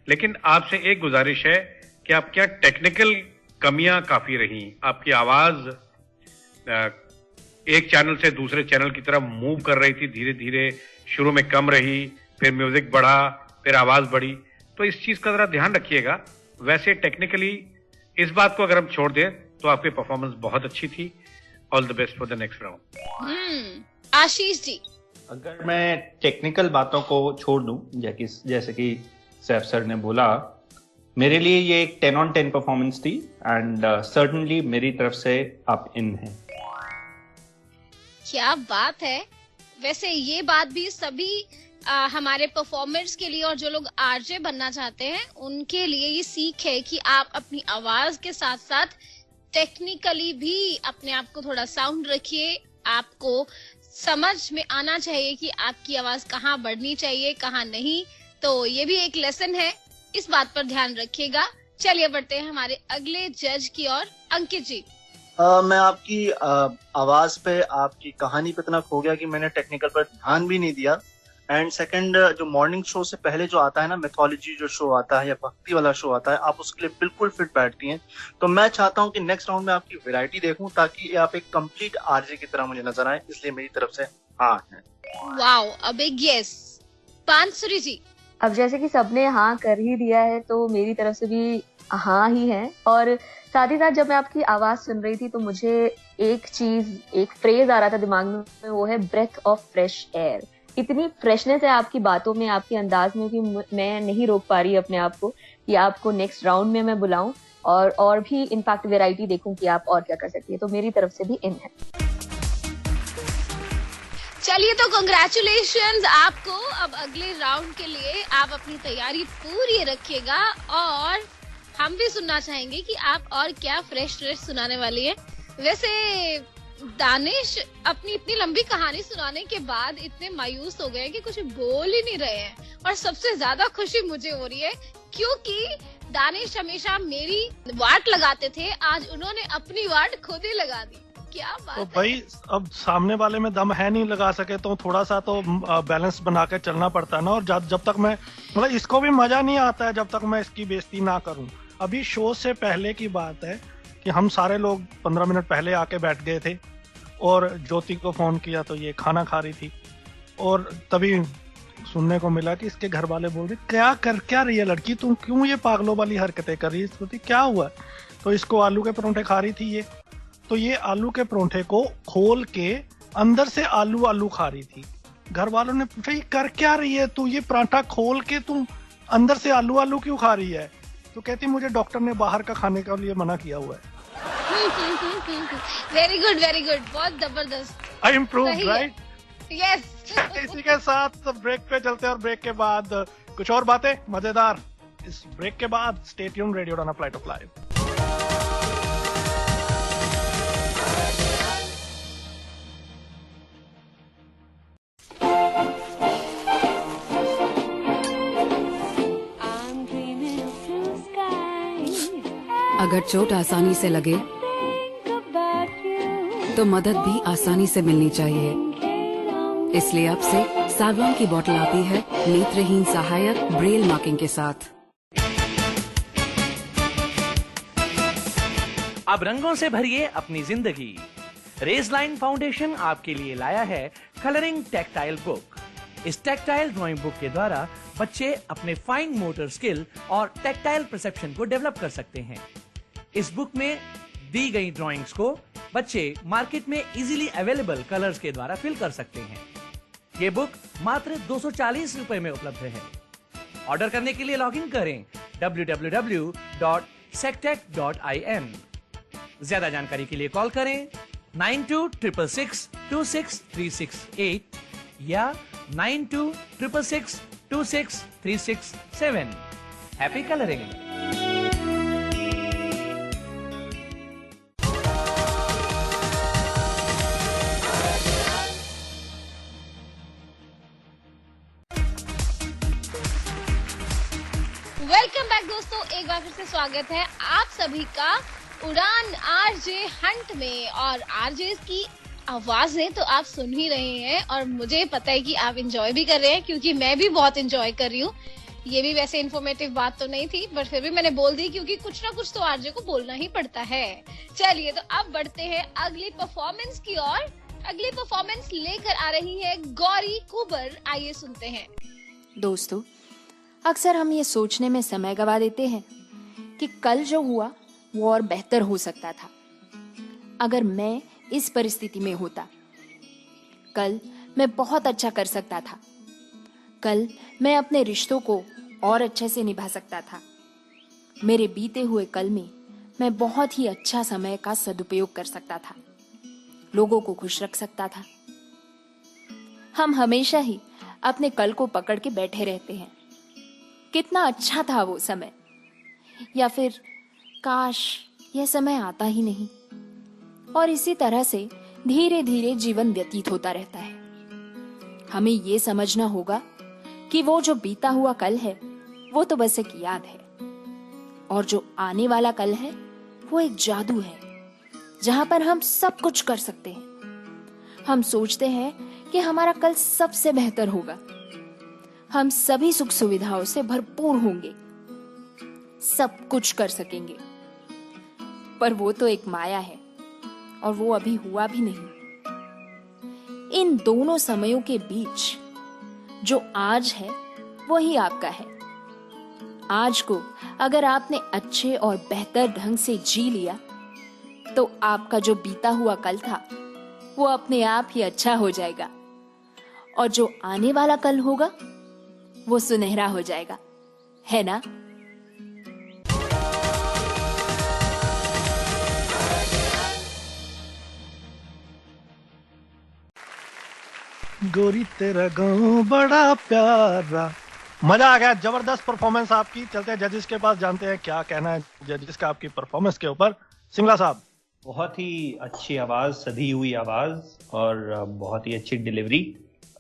लेकिन आपसे एक गुजारिश है कि आप क्या टेक्निकल कमियां काफी रही। आपकी आवाज एक चैनल से दूसरे चैनल की तरफ मूव कर रही थी, धीरे धीरे शुरू में कम रही, फिर म्यूजिक बढ़ा, फिर आवाज बढ़ी। तो इस चीज का जरा ध्यान रखिएगा। वैसे टेक्निकली इस बात को अगर हम छोड़ दें तो आपकी परफॉर्मेंस बहुत अच्छी थी। All the best for the next round. Ashish ji, अगर मैं टेक्निकल बातों को छोड़ दूं, जैसे कि सैफ सर ने बोला, मेरे लिए ये एक 10 on 10 परफॉर्मेंस थी एंड सर्टेनली मेरी तरफ से आप इन हैं। क्या बात है। वैसे ये बात भी सभी हमारे परफॉर्मर्स के लिए और जो लोग आरजे बनना चाहते हैं उनके लिए ये सीख है कि आप अपनी आवाज के साथ साथ टेक्निकली भी अपने आप को थोड़ा साउंड रखिए। आपको समझ में आना चाहिए कि आपकी आवाज कहाँ बढ़नी चाहिए कहाँ नहीं। तो ये भी एक लेसन है, इस बात पर ध्यान रखिएगा। चलिए बढ़ते हैं हमारे अगले जज की ओर। अंकित जी, मैं आपकी आवाज पे, आपकी कहानी पे इतना खो गया कि मैंने टेक्निकल पर ध्यान भी नहीं दिया। एंड सेकंड, जो मॉर्निंग शो से पहले जो आता है ना, मैथोलॉजी जो शो आता है या भक्ति वाला शो आता है, आप उसके लिए बिल्कुल फिट बैठती हैं। तो मैं चाहता हूं कि नेक्स्ट राउंड में आपकी वैरायटी देखूं ताकि आप एक कंप्लीट आरजे की तरह मुझे नजर आए, इसलिए मेरी तरफ से हाँ है। वाओ, अब एक यस। पानसुरी जी, अब जैसे कि सबने हाँ कर ही दिया है तो मेरी तरफ से भी हाँ ही है। और साथ ही साथ जब मैं आपकी आवाज सुन रही थी तो मुझे एक फ्रेज आ रहा था दिमाग में, वो है ब्रेथ ऑफ फ्रेश एयर। इतनी फ्रेशनेस है आपकी बातों में, आपके अंदाज में कि मैं नहीं रोक पा रही अपने आप को कि आपको नेक्स्ट राउंड में मैं बुलाऊं और भी इनफैक्ट वैरायटी देखूं कि आप और क्या कर सकती है। तो मेरी तरफ से भी इन है। चलिए तो कांग्रेचुलेशंस आपको। अब अगले राउंड के लिए आप अपनी तैयारी पूरी रखिएगा और हम भी सुनना चाहेंगे कि आप और क्या फ्रेश सुनाने वाली है। वैसे दानिश अपनी इतनी लंबी कहानी सुनाने के बाद इतने मायूस हो गए कि कुछ बोल ही नहीं रहे हैं। और सबसे ज्यादा खुशी मुझे हो रही है क्योंकि दानिश हमेशा मेरी वाट लगाते थे, आज उन्होंने अपनी वाट खुद ही लगा दी। क्या बात तो है। भाई अब सामने वाले में दम है नहीं लगा सके तो थोड़ा सा तो बैलेंस बना के चलना पड़ता है ना। और जब तक मैं मतलब इसको भी मजा नहीं आता है जब तक मैं इसकी बेइज्जती ना करूं। अभी शो से पहले की बात है कि हम सारे लोग 15 मिनट पहले आके बैठ गए थे और ज्योति को फोन किया तो ये खाना खा रही थी और तभी सुनने को मिला कि इसके घर वाले बोल रहे क्या रही है लड़की, तुम क्यों ये पागलों वाली हरकतें कर रही है, क्या हुआ। तो इसको आलू के परोंठे खा रही थी तो ये आलू के परोंठे को खोल के अंदर से आलू खा रही थी। घर वालों ने पूछा ये कर क्या रही है तू, ये पराठा खोल के तुम अंदर से आलू क्यों खा रही है। तो कहती मुझे डॉक्टर ने बाहर का खाने के लिए मना किया हुआ है। वेरी गुड, बहुत जबरदस्त। I improve right. यस। इसी के साथ ब्रेक पे चलते हैं और ब्रेक के बाद कुछ और बातें मजेदार इस ब्रेक के बाद। स्टे ट्यून्ड, रेडियो उड़ान फ्लाइट ऑफ लाइफ। अगर चोट आसानी से लगे तो मदद भी आसानी से मिलनी चाहिए। इसलिए अब से सावलॉन की बोतल आती है नेत्रहीन सहायक ब्रेल मार्किंग के साथ। अब रंगों से भरिए अपनी जिंदगी। रेजलाइन फाउंडेशन आपके लिए लाया है कलरिंग टैक्टाइल बुक। इस टैक्टाइल ड्राइंग बुक के द्वारा बच्चे अपने फाइन मोटर स्किल और टैक्टाइल परसेप्शन को डेवलप कर सकते हैं। इस बुक में दी गई ड्राइंग्स को बच्चे मार्केट में इजीली अवेलेबल कलर्स के द्वारा फिल कर सकते हैं। ये बुक मात्र 240 रुपए में उपलब्ध है। ऑर्डर करने के लिए लॉगिन करें www.sectech.in। ज्यादा जानकारी के लिए कॉल करें 9266626368 या 9266626367। Happy colouring. वेलकम बैक दोस्तों, एक बार फिर से स्वागत है आप सभी का उड़ान आरजे हंट में। और आरजे की आवाजें तो आप सुन ही रहे हैं और मुझे पता है कि आप एंजॉय भी कर रहे हैं क्योंकि मैं भी बहुत एंजॉय कर रही हूँ। ये भी वैसे इन्फॉर्मेटिव बात तो नहीं थी बट फिर भी मैंने बोल दी क्योंकि कुछ ना कुछ तो आरजे को बोलना ही पड़ता है। चलिए तो अब बढ़ते हैं अगली परफॉर्मेंस की ओर। अगली परफॉर्मेंस लेकर आ रही है गौरी कुबर। आइए सुनते हैं। दोस्तों, अक्सर हम ये सोचने में समय गवा देते हैं कि कल जो हुआ वो और बेहतर हो सकता था। अगर मैं इस परिस्थिति में होता, कल मैं बहुत अच्छा कर सकता था। कल मैं अपने रिश्तों को और अच्छे से निभा सकता था। मेरे बीते हुए कल में मैं बहुत ही अच्छा समय का सदुपयोग कर सकता था, लोगों को खुश रख सकता था। हम हमेशा ही अपने कल को पकड़ के बैठे रहते हैं। कितना अच्छा था वो समय, या फिर काश यह समय आता ही नहीं। और इसी तरह से धीरे धीरे जीवन व्यतीत होता रहता है। हमें ये समझना होगा कि वो जो बीता हुआ कल है वो तो बस एक याद है, और जो आने वाला कल है वो एक जादू है जहां पर हम सब कुछ कर सकते हैं। हम सोचते हैं कि हमारा कल सबसे बेहतर होगा, हम सभी सुख सुविधाओं से भरपूर होंगे, सब कुछ कर सकेंगे, पर वो तो एक माया है और वो अभी हुआ भी नहीं। इन दोनों समयों के बीच जो आज है वही आपका है। आज को अगर आपने अच्छे और बेहतर ढंग से जी लिया तो आपका जो बीता हुआ कल था वो अपने आप ही अच्छा हो जाएगा, और जो आने वाला कल होगा वो सुनहरा हो जाएगा, है ना? गोरी तेरा गाँव बड़ा प्यारा। मजा आ गया, जबरदस्त परफॉर्मेंस आपकी। चलते हैं जजेस के पास, जानते हैं क्या कहना है जजेस का आपकी परफॉर्मेंस के ऊपर। सिंगला साहब। बहुत ही अच्छी आवाज, सधी हुई आवाज और बहुत ही अच्छी डिलीवरी।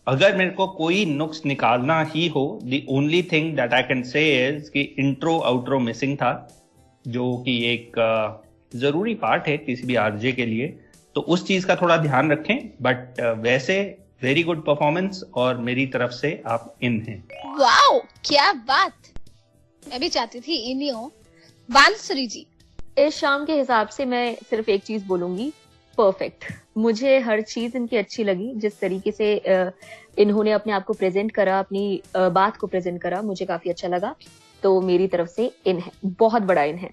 अगर मेरे को कोई नुक्स निकालना ही हो, the only thing that I can say is कि इंट्रो आउट्रो मिसिंग था, जो कि एक जरूरी पार्ट है किसी भी आरजे के लिए, तो उस चीज का थोड़ा ध्यान रखें। बट वैसे वेरी गुड परफॉर्मेंस और मेरी तरफ से आप इन हैं। वाओ, क्या बात। मैं भी चाहती थी इन ही हो। बांसुरी जी। इस शाम के हिसाब से मैं सिर्फ एक चीज बोलूंगी, परफेक्ट। मुझे हर चीज इनकी अच्छी लगी, जिस तरीके से इन्होंने अपने आप को प्रेजेंट करा, अपनी बात को प्रेजेंट करा, मुझे काफी अच्छा लगा। तो मेरी तरफ से इन है, बहुत बड़ा इन है।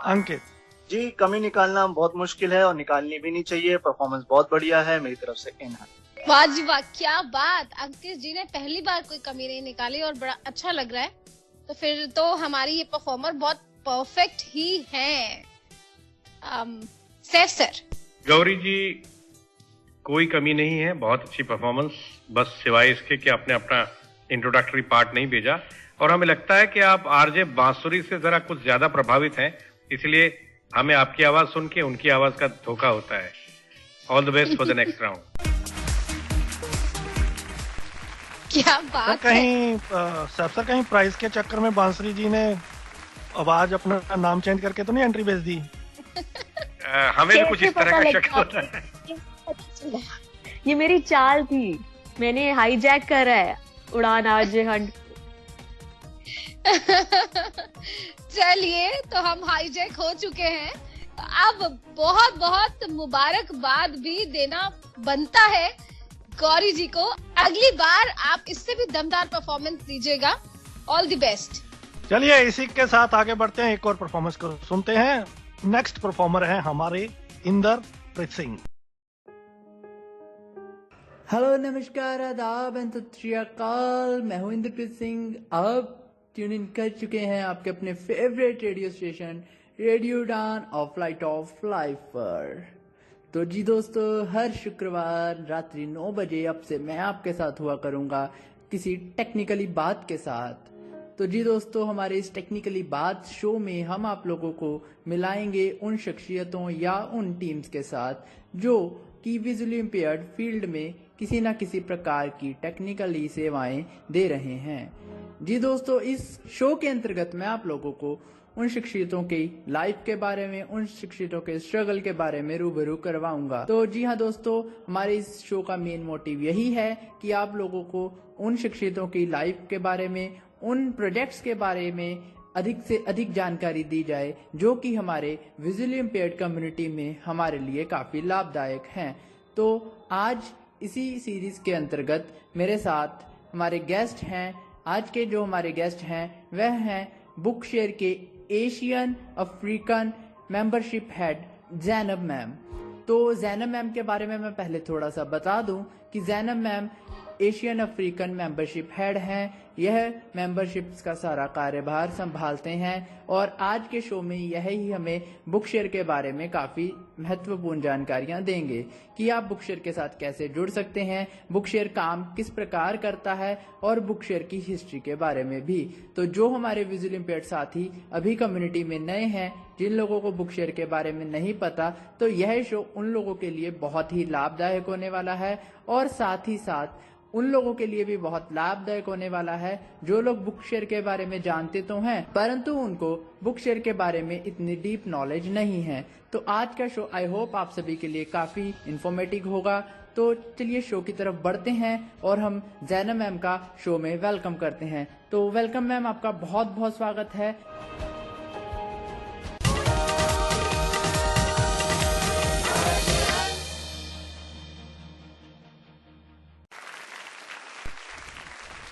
अंकित जी, कमी निकालना बहुत मुश्किल है और निकालनी भी नहीं चाहिए। परफॉर्मेंस बहुत बढ़िया है, मेरी तरफ से इन है। वाह जी वाह, क्या बात। अंकित जी ने पहली बार कोई कमी नहीं निकाली और बड़ा अच्छा लग रहा है। तो फिर तो हमारी ये परफॉर्मर बहुत परफेक्ट ही है। सैफ सर। गौरी जी, कोई कमी नहीं है, बहुत अच्छी परफॉर्मेंस, बस सिवाय इसके कि आपने अपना इंट्रोडक्टरी पार्ट नहीं भेजा। और हमें लगता है कि आप आरजे बांसुरी से जरा कुछ ज्यादा प्रभावित हैं, इसलिए हमें आपकी आवाज सुन के उनकी आवाज का धोखा होता है। All the best for the next round. क्या बात कहीं सर कहीं प्राइस के चक्कर में बांसुरी जी ने आवाज अपना नाम चेंज करके तो नहीं एंट्री भेज दी? हमें भी कुछ इस तरह का शक होता है। ये मेरी चाल थी, मैंने हाईजैक करा है उड़ान आरजे हंट। चलिए, तो हम हाईजैक हो चुके हैं। अब बहुत बहुत मुबारकबाद भी देना बनता है गौरी जी को। अगली बार आप इससे भी दमदार परफॉर्मेंस दीजिएगा। All the best. चलिए, इसी के साथ आगे बढ़ते हैं, एक और परफॉर्मेंस को सुनते हैं। नेक्स्ट परफॉर्मर है हमारे इंद्रप्रीत सिंह। हेलो, नमस्कार, आदाब एंड सत श्री अकाल। मैं हूं इंद्रप्रीत सिंह। अब ट्यून इन कर चुके हैं आपके अपने फेवरेट रेडियो स्टेशन रेडियो उड़ान और फ्लाइट ऑफ लाइफ पर। तो जी दोस्तों, हर शुक्रवार रात्रि 9 बजे अब से मैं आपके साथ हुआ करूंगा किसी टेक्निकली बात के साथ। तो जी दोस्तों, हमारे इस टेक्निकली बात शो में हम आप लोगों को मिलाएंगे उन शख्सियतों या उन टीम्स के साथ जो कि विजुअली इम्पेयर्ड फील्ड में किसी न किसी प्रकार की टेक्निकली सेवाएं दे रहे हैं। जी दोस्तों, इस शो के अंतर्गत मैं आप लोगों को उन शख्सियतों की लाइफ के बारे में, उन शख्सियतों के स्ट्रगल के बारे में रूबरू करवाऊंगा। तो जी हाँ दोस्तों, हमारे इस शो का मेन मोटिव यही है कि आप लोगों को उन शख्सियतों की लाइफ के बारे में, उन प्रोजेक्ट्स के बारे में अधिक से अधिक जानकारी दी जाए जो कि हमारे विजुअली इम्पेयर्ड कम्युनिटी में हमारे लिए काफी लाभदायक हैं। तो आज इसी सीरीज के अंतर्गत मेरे साथ हमारे गेस्ट हैं। आज के जो हमारे गेस्ट हैं वह हैं बुक शेयर के Asian African membership head Zainab ma'am. तो जैनब मैम के बारे में मैं पहले थोड़ा सा बता दूं कि जैनब मैम और एशियन अफ्रीकन मेंबरशिप हेड हैं। यह मेंबरशिप्स का सारा कार्यभार संभालते हैं और आज के शो में यही हमें बुकशेयर के बारे में काफ़ी महत्वपूर्ण जानकारियां देंगे कि आप बुकशेयर के साथ कैसे जुड़ सकते हैं, बुकशेयर काम किस प्रकार करता है और बुकशेयर की हिस्ट्री के बारे में भी। तो जो हमारे विजुअली इम्पेयर्ड साथी अभी कम्युनिटी में नए हैं, जिन लोगों को बुकशेयर के बारे में नहीं पता, तो यह शो उन लोगों के लिए बहुत ही लाभदायक होने वाला है और साथ ही साथ उन लोगों के लिए भी बहुत लाभदायक होने वाला है जो लोग बुकशेयर के बारे में जानते तो हैं परंतु उनको बुकशेयर के बारे में इतनी डीप नॉलेज नहीं है। तो आज का शो आई होप आप सभी के लिए काफी इंफॉर्मेटिव होगा। तो चलिए शो की तरफ बढ़ते हैं और हम जैना मैम का शो में वेलकम करते हैं। तो वेलकम मैम, आपका बहुत बहुत स्वागत है।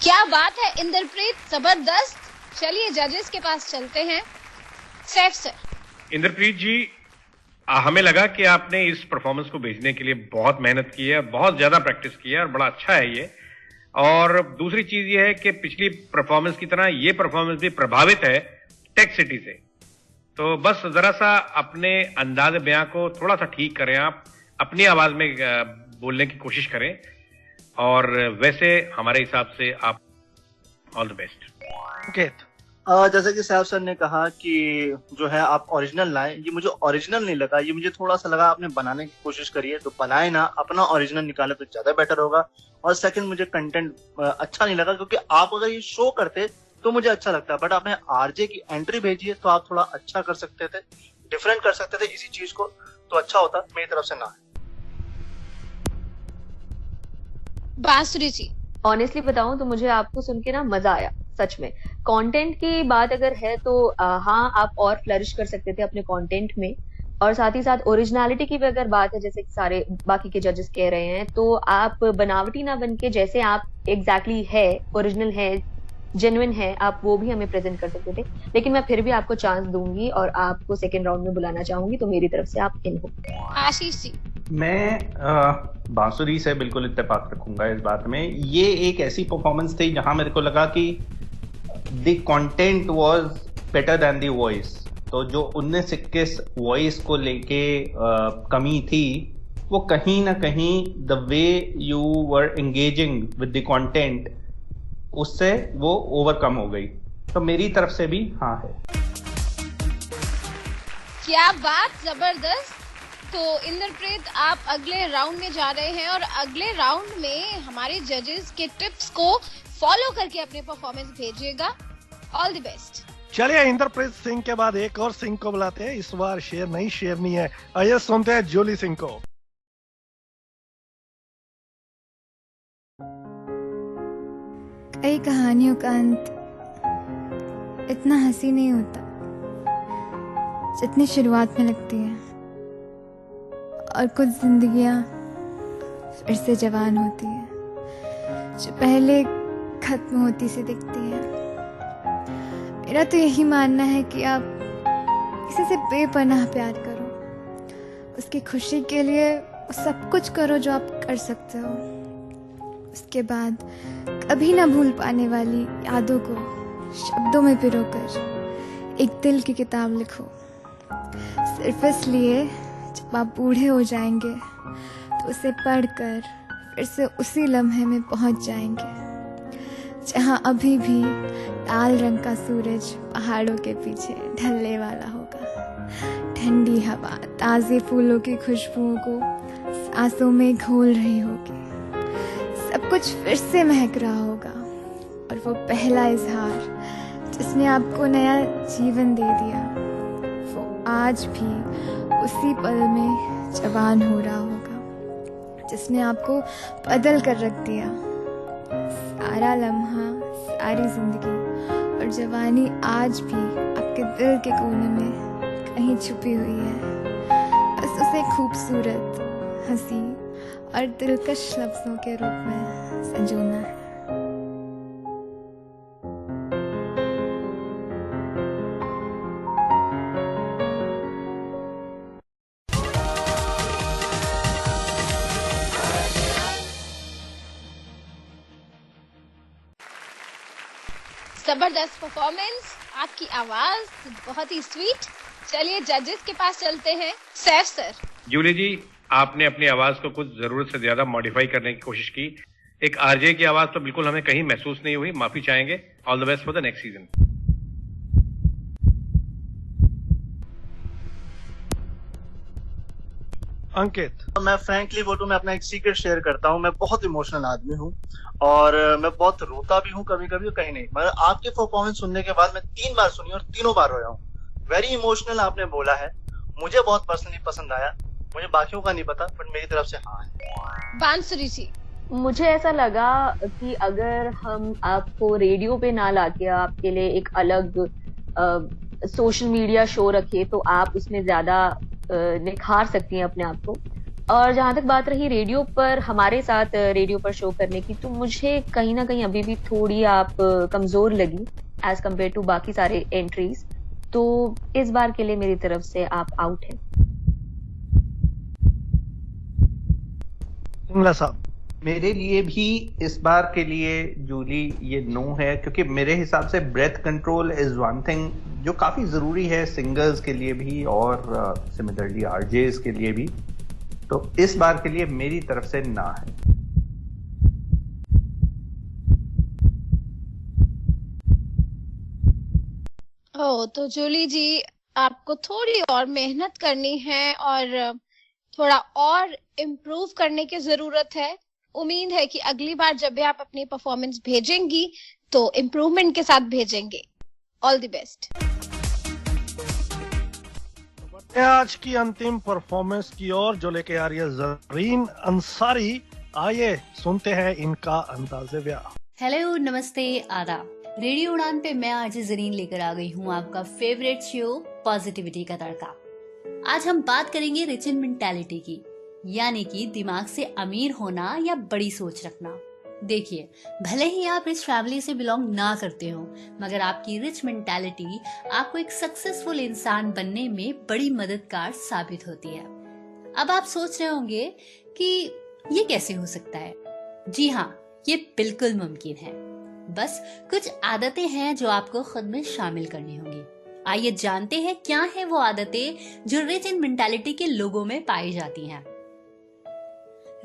क्या बात है इंद्रप्रीत, जबरदस्त। चलिए जजेस के पास चलते हैं। सैफ सर। इंद्रप्रीत जी, हमें लगा कि आपने इस परफॉर्मेंस को भेजने के लिए बहुत मेहनत की है, बहुत ज्यादा प्रैक्टिस की है और बड़ा अच्छा है ये। और दूसरी चीज ये है कि पिछली परफॉर्मेंस की तरह ये परफॉर्मेंस भी प्रभावित है टेक सिटी से। तो बस जरा सा अपने अंदाज बयां को थोड़ा सा ठीक करें, आप अपनी आवाज में बोलने की कोशिश करें और वैसे हमारे हिसाब से आप ऑल द बेस्ट। ओके, जैसे कि साहब सर ने कहा कि जो है आप ओरिजिनल लाएं, ये मुझे ओरिजिनल नहीं लगा, ये मुझे थोड़ा सा लगा आपने बनाने की कोशिश करी है, तो बनाए ना, अपना ओरिजिनल निकाले तो ज्यादा बेटर होगा। और सेकंड, मुझे कंटेंट अच्छा नहीं लगा क्योंकि आप अगर ये शो करते तो मुझे अच्छा लगता, बट आपने आरजे की एंट्री भेजी है तो आप थोड़ा अच्छा कर सकते थे, डिफरेंट कर सकते थे इसी चीज को, तो अच्छा होता। मेरी तरफ से ना। बांसुरी जी, ऑनेस्टली बताऊं तो मुझे आपको सुन के ना मजा आया सच में। कंटेंट की बात अगर है तो हाँ, आप और फ्लरिश कर सकते थे अपने कंटेंट में, और साथ ही साथ ओरिजिनलिटी की भी अगर बात है, जैसे सारे बाकी के जजेस कह रहे हैं, तो आप बनावटी ना बन के जैसे आप एग्जैक्टली है, ओरिजिनल है, जेन्युइन है, आप वो भी हमें प्रेजेंट कर सकते थे। लेकिन मैं फिर भी आपको चांस दूंगी और आपको सेकेंड राउंड में बुलाना चाहूंगी, तो मेरी तरफ से आप इन हो। आशीष जी। मैं बांसुरी से बिल्कुल इत्तेफाक रखूंगा इस बात में। ये एक ऐसी परफॉर्मेंस थी जहां मेरे को लगा कि the content was better than the voice. तो जो 19-21 वॉइस को लेके कमी थी, वो कहीं ना कहीं the way you were engaging with the content, उससे वो ओवरकम हो गई। तो मेरी तरफ से भी हाँ है। क्या बात, जबरदस्त। तो इंद्रप्रीत, आप अगले राउंड में जा रहे हैं और अगले राउंड में हमारे जजेस के टिप्स को फॉलो करके अपने परफॉर्मेंस भेजिएगा। All the best. चलिए, इंद्रप्रीत सिंह के बाद एक और सिंह को बुलाते हैं। इस बार शेर नहीं शेरनी है। आइए सुनते हैं जूली सिंह को। कई कहानियों का अंत इतना हंसी नहीं होता जितनी शुरुआत में लगती है, और कुछ जिंदगियां फिर से जवान होती है जो पहले खत्म होती से दिखती है। मेरा तो यही मानना है कि आप किसी से बेपनाह प्यार करो, उसकी खुशी के लिए सब कुछ करो जो आप कर सकते हो। उसके बाद कभी ना भूल पाने वाली यादों को शब्दों में पिरोकर एक दिल की किताब लिखो, सिर्फ इसलिए जब आप बूढ़े हो जाएंगे तो उसे पढ़कर फिर से उसी लम्हे में पहुंच जाएंगे जहां अभी भी लाल रंग का सूरज पहाड़ों के पीछे ढलने वाला होगा। ठंडी हवा ताजे फूलों की खुशबुओं को सांसों में घोल रही होगी, सब कुछ फिर से महक रहा होगा, और वो पहला इजहार जिसने आपको नया जीवन दे दिया, वो आज भी उसी पल में जवान हो रहा होगा जिसने आपको बदल कर रख दिया। सारा लम्हा, सारी जिंदगी और जवानी आज भी आपके दिल के कोने में कहीं छुपी हुई है। बस उसे खूबसूरत, हंसी और दिलकश लफ्जों के रूप में संजोना है। जबरदस्त परफॉर्मेंस, आपकी आवाज बहुत ही स्वीट। चलिए जजेस के पास चलते हैं। सैफ सर। जूली जी, आपने अपनी आवाज को कुछ जरूरत से ज्यादा मॉडिफाई करने की कोशिश की। एक आरजे की आवाज तो बिल्कुल हमें कहीं महसूस नहीं हुई, माफी चाहेंगे। All the best for the next season. Ankit. मैं फ्रैंकली बोलूं, मैं अपना एक सीक्रेट शेयर करता हूं। मैं बहुत इमोशनल आदमी हूं और मैं बहुत रोता भी हूं कभी कभी, कहीं नहीं। मगर आपके परफॉर्मेंस सुनने के बाद मैं 3 बार सुनी और तीनों बार रोया हूं। वेरी इमोशनल आपने बोला है, मुझे बहुत पर्सनली पसंद आया। मुझे बाकियों का नहीं पता, बट मेरी तरफ से हाँ है। बांसुरी जी। मुझे ऐसा लगा कि अगर हम आपको रेडियो पे ना लाके आपके लिए एक अलग सोशल मीडिया शो रखे तो आप उसमें ज्यादा निखार सकती हैं अपने आप को। और जहां तक बात रही रेडियो पर हमारे साथ रेडियो पर शो करने की, तो मुझे कहीं ना कहीं अभी भी थोड़ी आप कमजोर लगी एज कम्पेयर टू बाकी सारे एंट्रीज। तो इस बार के लिए मेरी तरफ से आप आउट हैं। साहब। मेरे लिए भी इस बार के लिए जूली ये नो है, क्योंकि मेरे हिसाब से breath control is one thing जो काफी जरूरी है सिंगर्स के लिए भी और सिमिलरली आरजेस के लिए भी। तो इस बार के लिए मेरी तरफ से ना है। तो जूली जी, आपको थोड़ी और मेहनत करनी है और थोड़ा और इम्प्रूव करने की जरूरत है। उम्मीद है कि अगली बार जब भी आप अपनी परफॉर्मेंस भेजेंगी तो इम्प्रूवमेंट के साथ भेजेंगे। All the best. आज की अंतिम परफॉर्मेंस की ओर जो लेके आ रही है जरीन अंसारी। आइए सुनते हैं इनका अंदाज़े ब्याह। हेलो, नमस्ते, आदाब। रेडियो उड़ान पे मैं आज जरीन लेकर आ गई हूँ आपका फेवरेट शो पॉजिटिविटी का तड़का। आज हम बात करेंगे रिच इन मेंटालिटी की, यानी कि दिमाग से अमीर होना या बड़ी सोच रखना। देखिए, भले ही आप रिच फैमिली से बिलोंग ना करते हो, मगर आपकी रिच मेंटालिटी आपको एक सक्सेसफुल इंसान बनने में बड़ी मददगार साबित होती है। अब आप सोच रहे होंगे कि ये कैसे हो सकता है? जी हाँ, ये बिल्कुल मुमकिन है। बस कुछ आदतें हैं जो आपको खुद में शामिल करनी होंगी। आइए जानते हैं क्या है वो आदतें जो रिच इन मेंटालिटी के लोगों में पाई जाती हैं।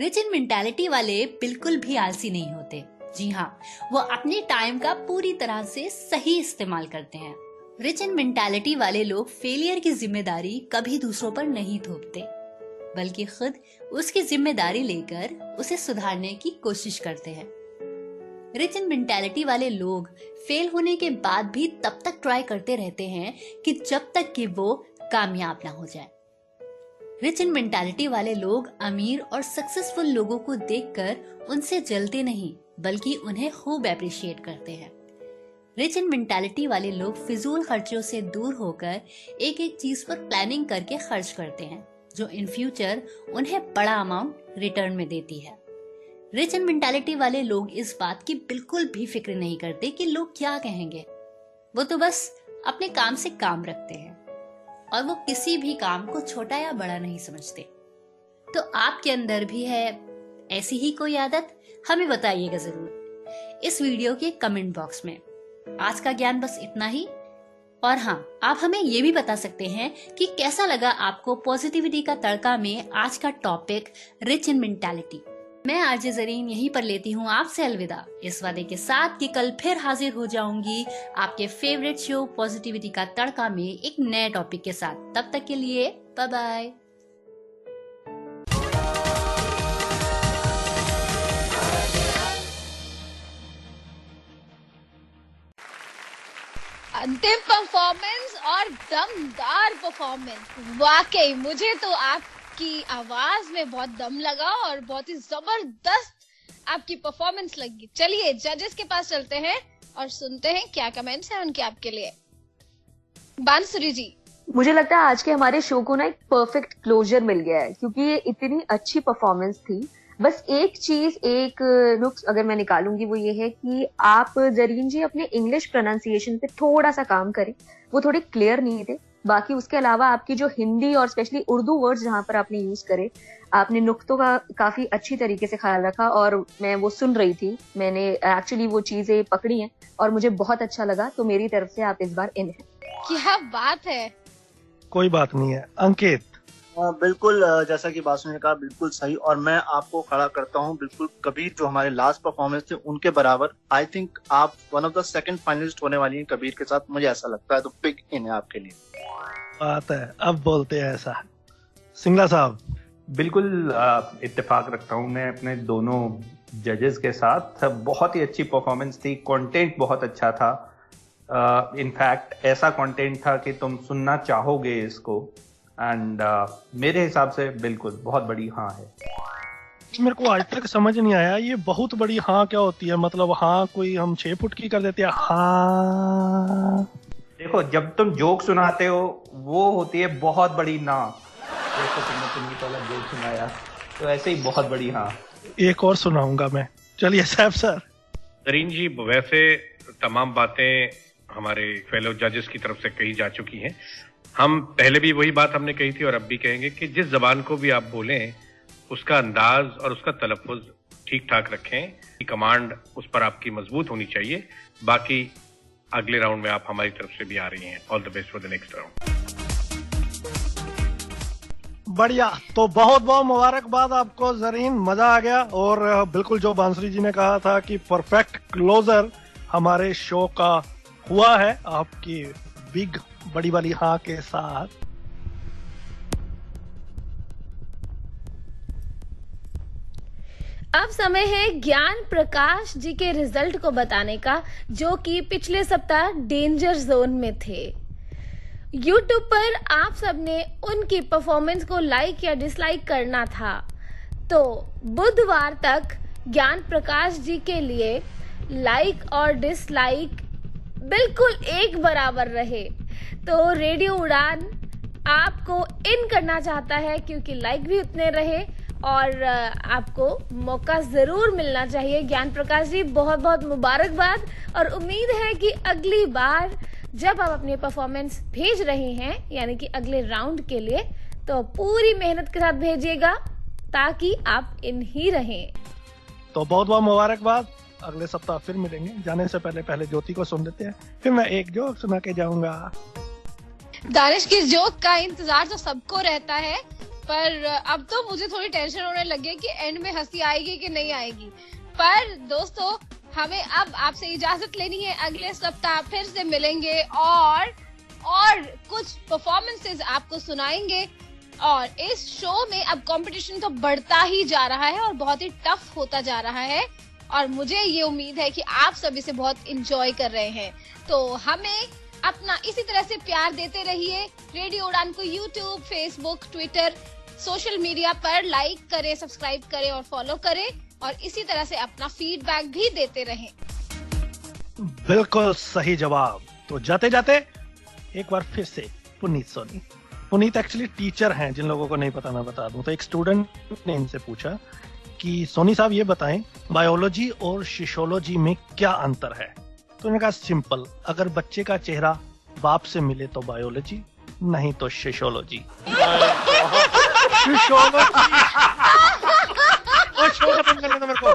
रिच इन मेंटालिटी वाले बिल्कुल भी आलसी नहीं होते। जी हाँ, वो अपने टाइम का पूरी तरह से सही इस्तेमाल करते हैं। रिच इन मेंटालिटी वाले लोग फेलियर की जिम्मेदारी कभी दूसरों पर नहीं थोपते, बल्कि खुद उसकी जिम्मेदारी लेकर उसे सुधारने की कोशिश करते हैं। रिच इन मेंटालिटी वाले लोग फेल होने के बाद भी तब तक ट्राई करते रहते हैं कि जब तक कि वो कामयाब ना हो जाए। रिच इन मेंटालिटी वाले लोग अमीर और सक्सेसफुल लोगों को देखकर उनसे जलते नहीं, बल्कि उन्हें खूब अप्रिशिएट करते हैं। रिच इन मेंटालिटी वाले लोग फिजूल खर्चों से दूर होकर एक एक चीज पर प्लानिंग करके खर्च करते हैं, जो इन फ्यूचर उन्हें बड़ा अमाउंट रिटर्न में देती है। रिच इन मेंटालिटी वाले लोग इस बात की बिल्कुल भी फिक्र नहीं करते कि लोग क्या कहेंगे। वो तो बस अपने काम से काम रखते हैं और वो किसी भी काम को छोटा या बड़ा नहीं समझते। तो आपके अंदर भी है ऐसी ही कोई आदत? हमें बताइएगा जरूर इस वीडियो के कमेंट बॉक्स में। आज का ज्ञान बस इतना ही। और हाँ, आप हमें ये भी बता सकते हैं कि कैसा लगा आपको पॉजिटिविटी का तड़का में आज का टॉपिक रिच इन मेंटालिटी। मैं आरजे जरीन यहीं पर लेती हूँ आपसे अलविदा, इस वादे के साथ कि कल फिर हाजिर हो जाऊंगी आपके फेवरेट शो पॉजिटिविटी का तड़का में एक नए टॉपिक के साथ। तब तक के लिए बाय बाय। अंतिम परफॉर्मेंस और दमदार परफॉर्मेंस। वाकई मुझे तो आपकी आवाज में बहुत दम लगा और बहुत ही जबरदस्त आपकी परफॉर्मेंस लगी। चलिए जजेस के पास चलते हैं और सुनते हैं क्या कमेंट्स हैं उनके आपके लिए। बांसुरी जी। मुझे लगता है आज के हमारे शो को ना एक परफेक्ट क्लोजर मिल गया है, क्योंकि ये इतनी अच्छी परफॉर्मेंस थी। बस एक चीज, एक नुक्स अगर मैं निकालूंगी वो ये है कि आप जरीन जी अपने इंग्लिश प्रोनाउंसिएशन पे थोड़ा सा काम करें, वो थोड़े क्लियर नहीं थे। बाकी उसके अलावा आपकी जो हिंदी और स्पेशली उर्दू वर्ड्स जहाँ पर आपने यूज करे, आपने नुक्तों का काफी अच्छी तरीके से ख्याल रखा और मैं वो सुन रही थी, मैंने एक्चुअली वो चीजें पकड़ी हैं और मुझे बहुत अच्छा लगा। तो मेरी तरफ से आप इस बार इन हैं। क्या बात है। कोई बात नहीं है। अंकित? बिल्कुल जैसा कि बासु ने कहा, बिल्कुल सही। और मैं आपको खड़ा करता हूँ बिल्कुल कबीर जो हमारे लास्ट परफॉर्मेंस थे उनके बराबर। आई थिंक आप one of the second finalist होने वाली हैं कबीर के साथ, मुझे ऐसा लगता है। तो बिग इन है आपके लिए। बात है, अब बोलते हैं ऐसा। सिंगला साहब? बिल्कुल इत्तेफाक रखता हूँ मैं अपने दोनों जजेस के साथ। बहुत ही अच्छी परफॉर्मेंस थी, कंटेंट बहुत अच्छा था। इनफैक्ट ऐसा कंटेंट था कि तुम सुनना चाहोगे इसको। एंड मेरे हिसाब से बिल्कुल बहुत बड़ी हाँ है। मेरे को आज तक समझ नहीं आया ये बहुत बड़ी हाँ क्या होती है। मतलब हाँ कोई हम 6 फुट की कर देते हैं हाँ? देखो, जब तुम जोक सुनाते हो वो होती है बहुत बड़ी ना। देखो तुमने पहला जोक सुनाया तो ऐसे ही बहुत बड़ी हाँ। एक और सुनाऊंगा मैं। चलिए साहब सर। जरीन जी, वैसे तमाम बातें हमारे फेलो जजेस की तरफ से कही जा चुकी हैं। हम पहले भी वही बात हमने कही थी और अब भी कहेंगे कि जिस जबान को भी आप बोलें उसका अंदाज और उसका तलफ़ुज़ ठीक ठाक रखें। कमांड उस पर आपकी मजबूत होनी चाहिए। बाकी अगले राउंड में आप हमारी तरफ से भी आ रही हैं। All the best for the next round. बढ़िया, तो बहुत बहुत मुबारकबाद आपको जरीन, मजा आ गया। और बिल्कुल जो बांसुरी जी ने कहा था कि परफेक्ट क्लोजर हमारे शो का हुआ है आपकी बिग बड़ी वाली हाँ के साथ। अब समय है ज्ञान प्रकाश जी के रिजल्ट को बताने का, जो कि पिछले सप्ताह डेंजर जोन में थे। YouTube पर आप सबने उनकी परफॉर्मेंस को लाइक या डिसलाइक करना था, तो बुधवार तक ज्ञान प्रकाश जी के लिए लाइक और डिसलाइक बिल्कुल एक बराबर रहे। तो रेडियो उड़ान आपको इन करना चाहता है क्योंकि लाइक भी उतने रहे और आपको मौका जरूर मिलना चाहिए। ज्ञान प्रकाश जी, बहुत बहुत मुबारकबाद और उम्मीद है कि अगली बार जब आप अपनी परफॉर्मेंस भेज रहे हैं, यानी कि अगले राउंड के लिए, तो पूरी मेहनत के साथ भेजिएगा ताकि आप इन ही रहें। तो बहुत बहुत मुबारकबाद। अगले सप्ताह फिर मिलेंगे। जाने से पहले ज्योति को सुन लेते हैं, फिर मैं एक जोक सुना के जाऊंगा। दानिश की जोक का इंतजार तो सबको रहता है, पर अब तो मुझे थोड़ी टेंशन होने लगी कि एंड में हंसी आएगी कि नहीं आएगी। पर दोस्तों, हमें अब आपसे इजाजत लेनी है। अगले सप्ताह फिर से मिलेंगे और कुछ परफॉर्मेंसेस आपको सुनाएंगे। और इस शो में अब कंपटीशन तो बढ़ता ही जा रहा है और बहुत ही टफ होता जा रहा है और मुझे ये उम्मीद है कि आप सभी से बहुत इंजॉय कर रहे हैं। तो हमें अपना इसी तरह से प्यार देते रहिए। रेडियो उड़ान को YouTube, Facebook, Twitter, social media पर लाइक करें, सब्सक्राइब करें और फॉलो करें और इसी तरह से अपना फीडबैक भी देते रहें। बिल्कुल सही जवाब। तो जाते जाते एक बार फिर से पुनीत सोनी। पुनीत एक्चुअली टीचर हैं, जिन लोगों को नहीं पता मैं बता दूं। तो एक स्टूडेंट ने इनसे पूछा कि सोनी साहब ये बताएं बायोलॉजी और शिशोलॉजी में क्या अंतर है। तो उन्होंने कहा सिंपल, अगर बच्चे का चेहरा बाप से मिले तो बायोलॉजी, नहीं तो शिशोलॉजी। शो खत्म करने दो मेरे को।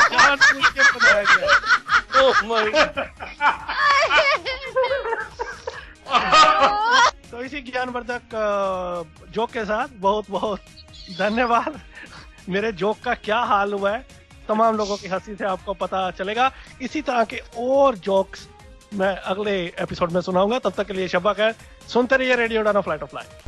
जान पूछ के बताया गया। Oh my God. तो इसी ज्ञानवर्धक जोक के साथ बहुत बहुत धन्यवाद। मेरे जोक का क्या हाल हुआ है तमाम लोगों की हंसी से आपको पता चलेगा। इसी तरह के और जोक्स मैं अगले एपिसोड में सुनाऊंगा। तब तक के लिए शब्बा खैर। सुनते रहिए रेडियो उड़ान, फ्लाइट ऑफ लाइफ।